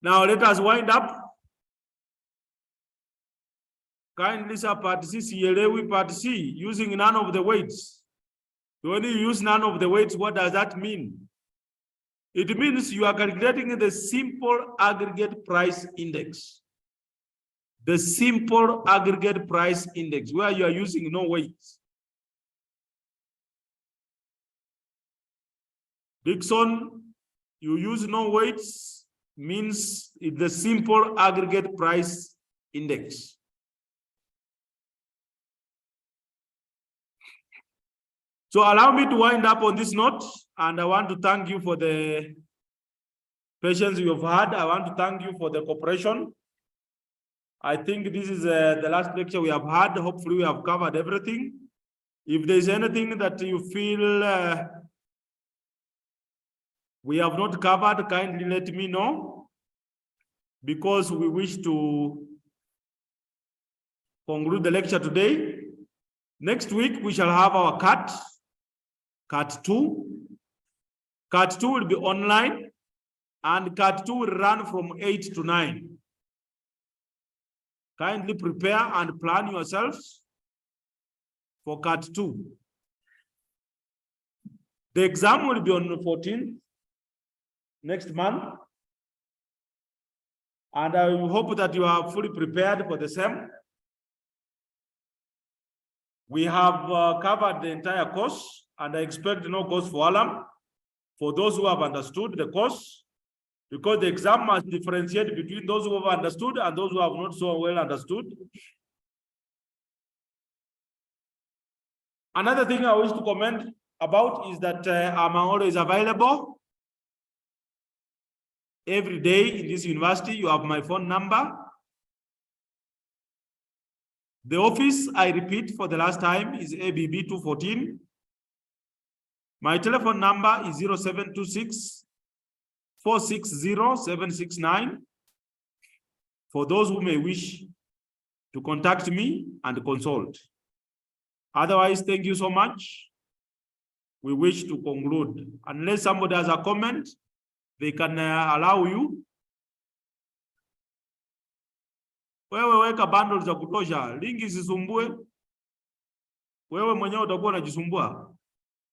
Now let us wind up. Kindly sir, part C, CLA, part C, using none of the weights. When you use none of the weights, what does that mean? It means you are calculating the simple aggregate price index. The simple aggregate price index, where you are using no weights. Dixon, you use no weights, means it's the simple aggregate price index. So allow me to wind up on this note, and I want to thank you for the patience you have had. I want to thank you for the cooperation. I think this is the last lecture we have had. Hopefully we have covered everything. If there's anything that you feel we have not covered, kindly let me know, because we wish to conclude the lecture today. Next week, we shall have our CAT 2. CAT 2 will be online, and CAT 2 will run from 8 to 9. Kindly prepare and plan yourselves for CAT 2. The exam will be on the 14th, next month. And I hope that you are fully prepared for the same. We have covered the entire course, and I expect no course for alarm for those who have understood the course, because the exam must differentiate between those who have understood and those who have not so well understood. Another thing I wish to comment about is that I'm always available every day in this university. You have my phone number. The office, I repeat for the last time, is ABB 214. My telephone number is 0726 460 769. For those who may wish to contact me and consult. Otherwise, thank you so much. We wish to conclude. Unless somebody has a comment, they can allow you. Wewe weka bundles za kutosha, lingi zisumbue. Wewe mwenyewe utakuwa unajisumbua.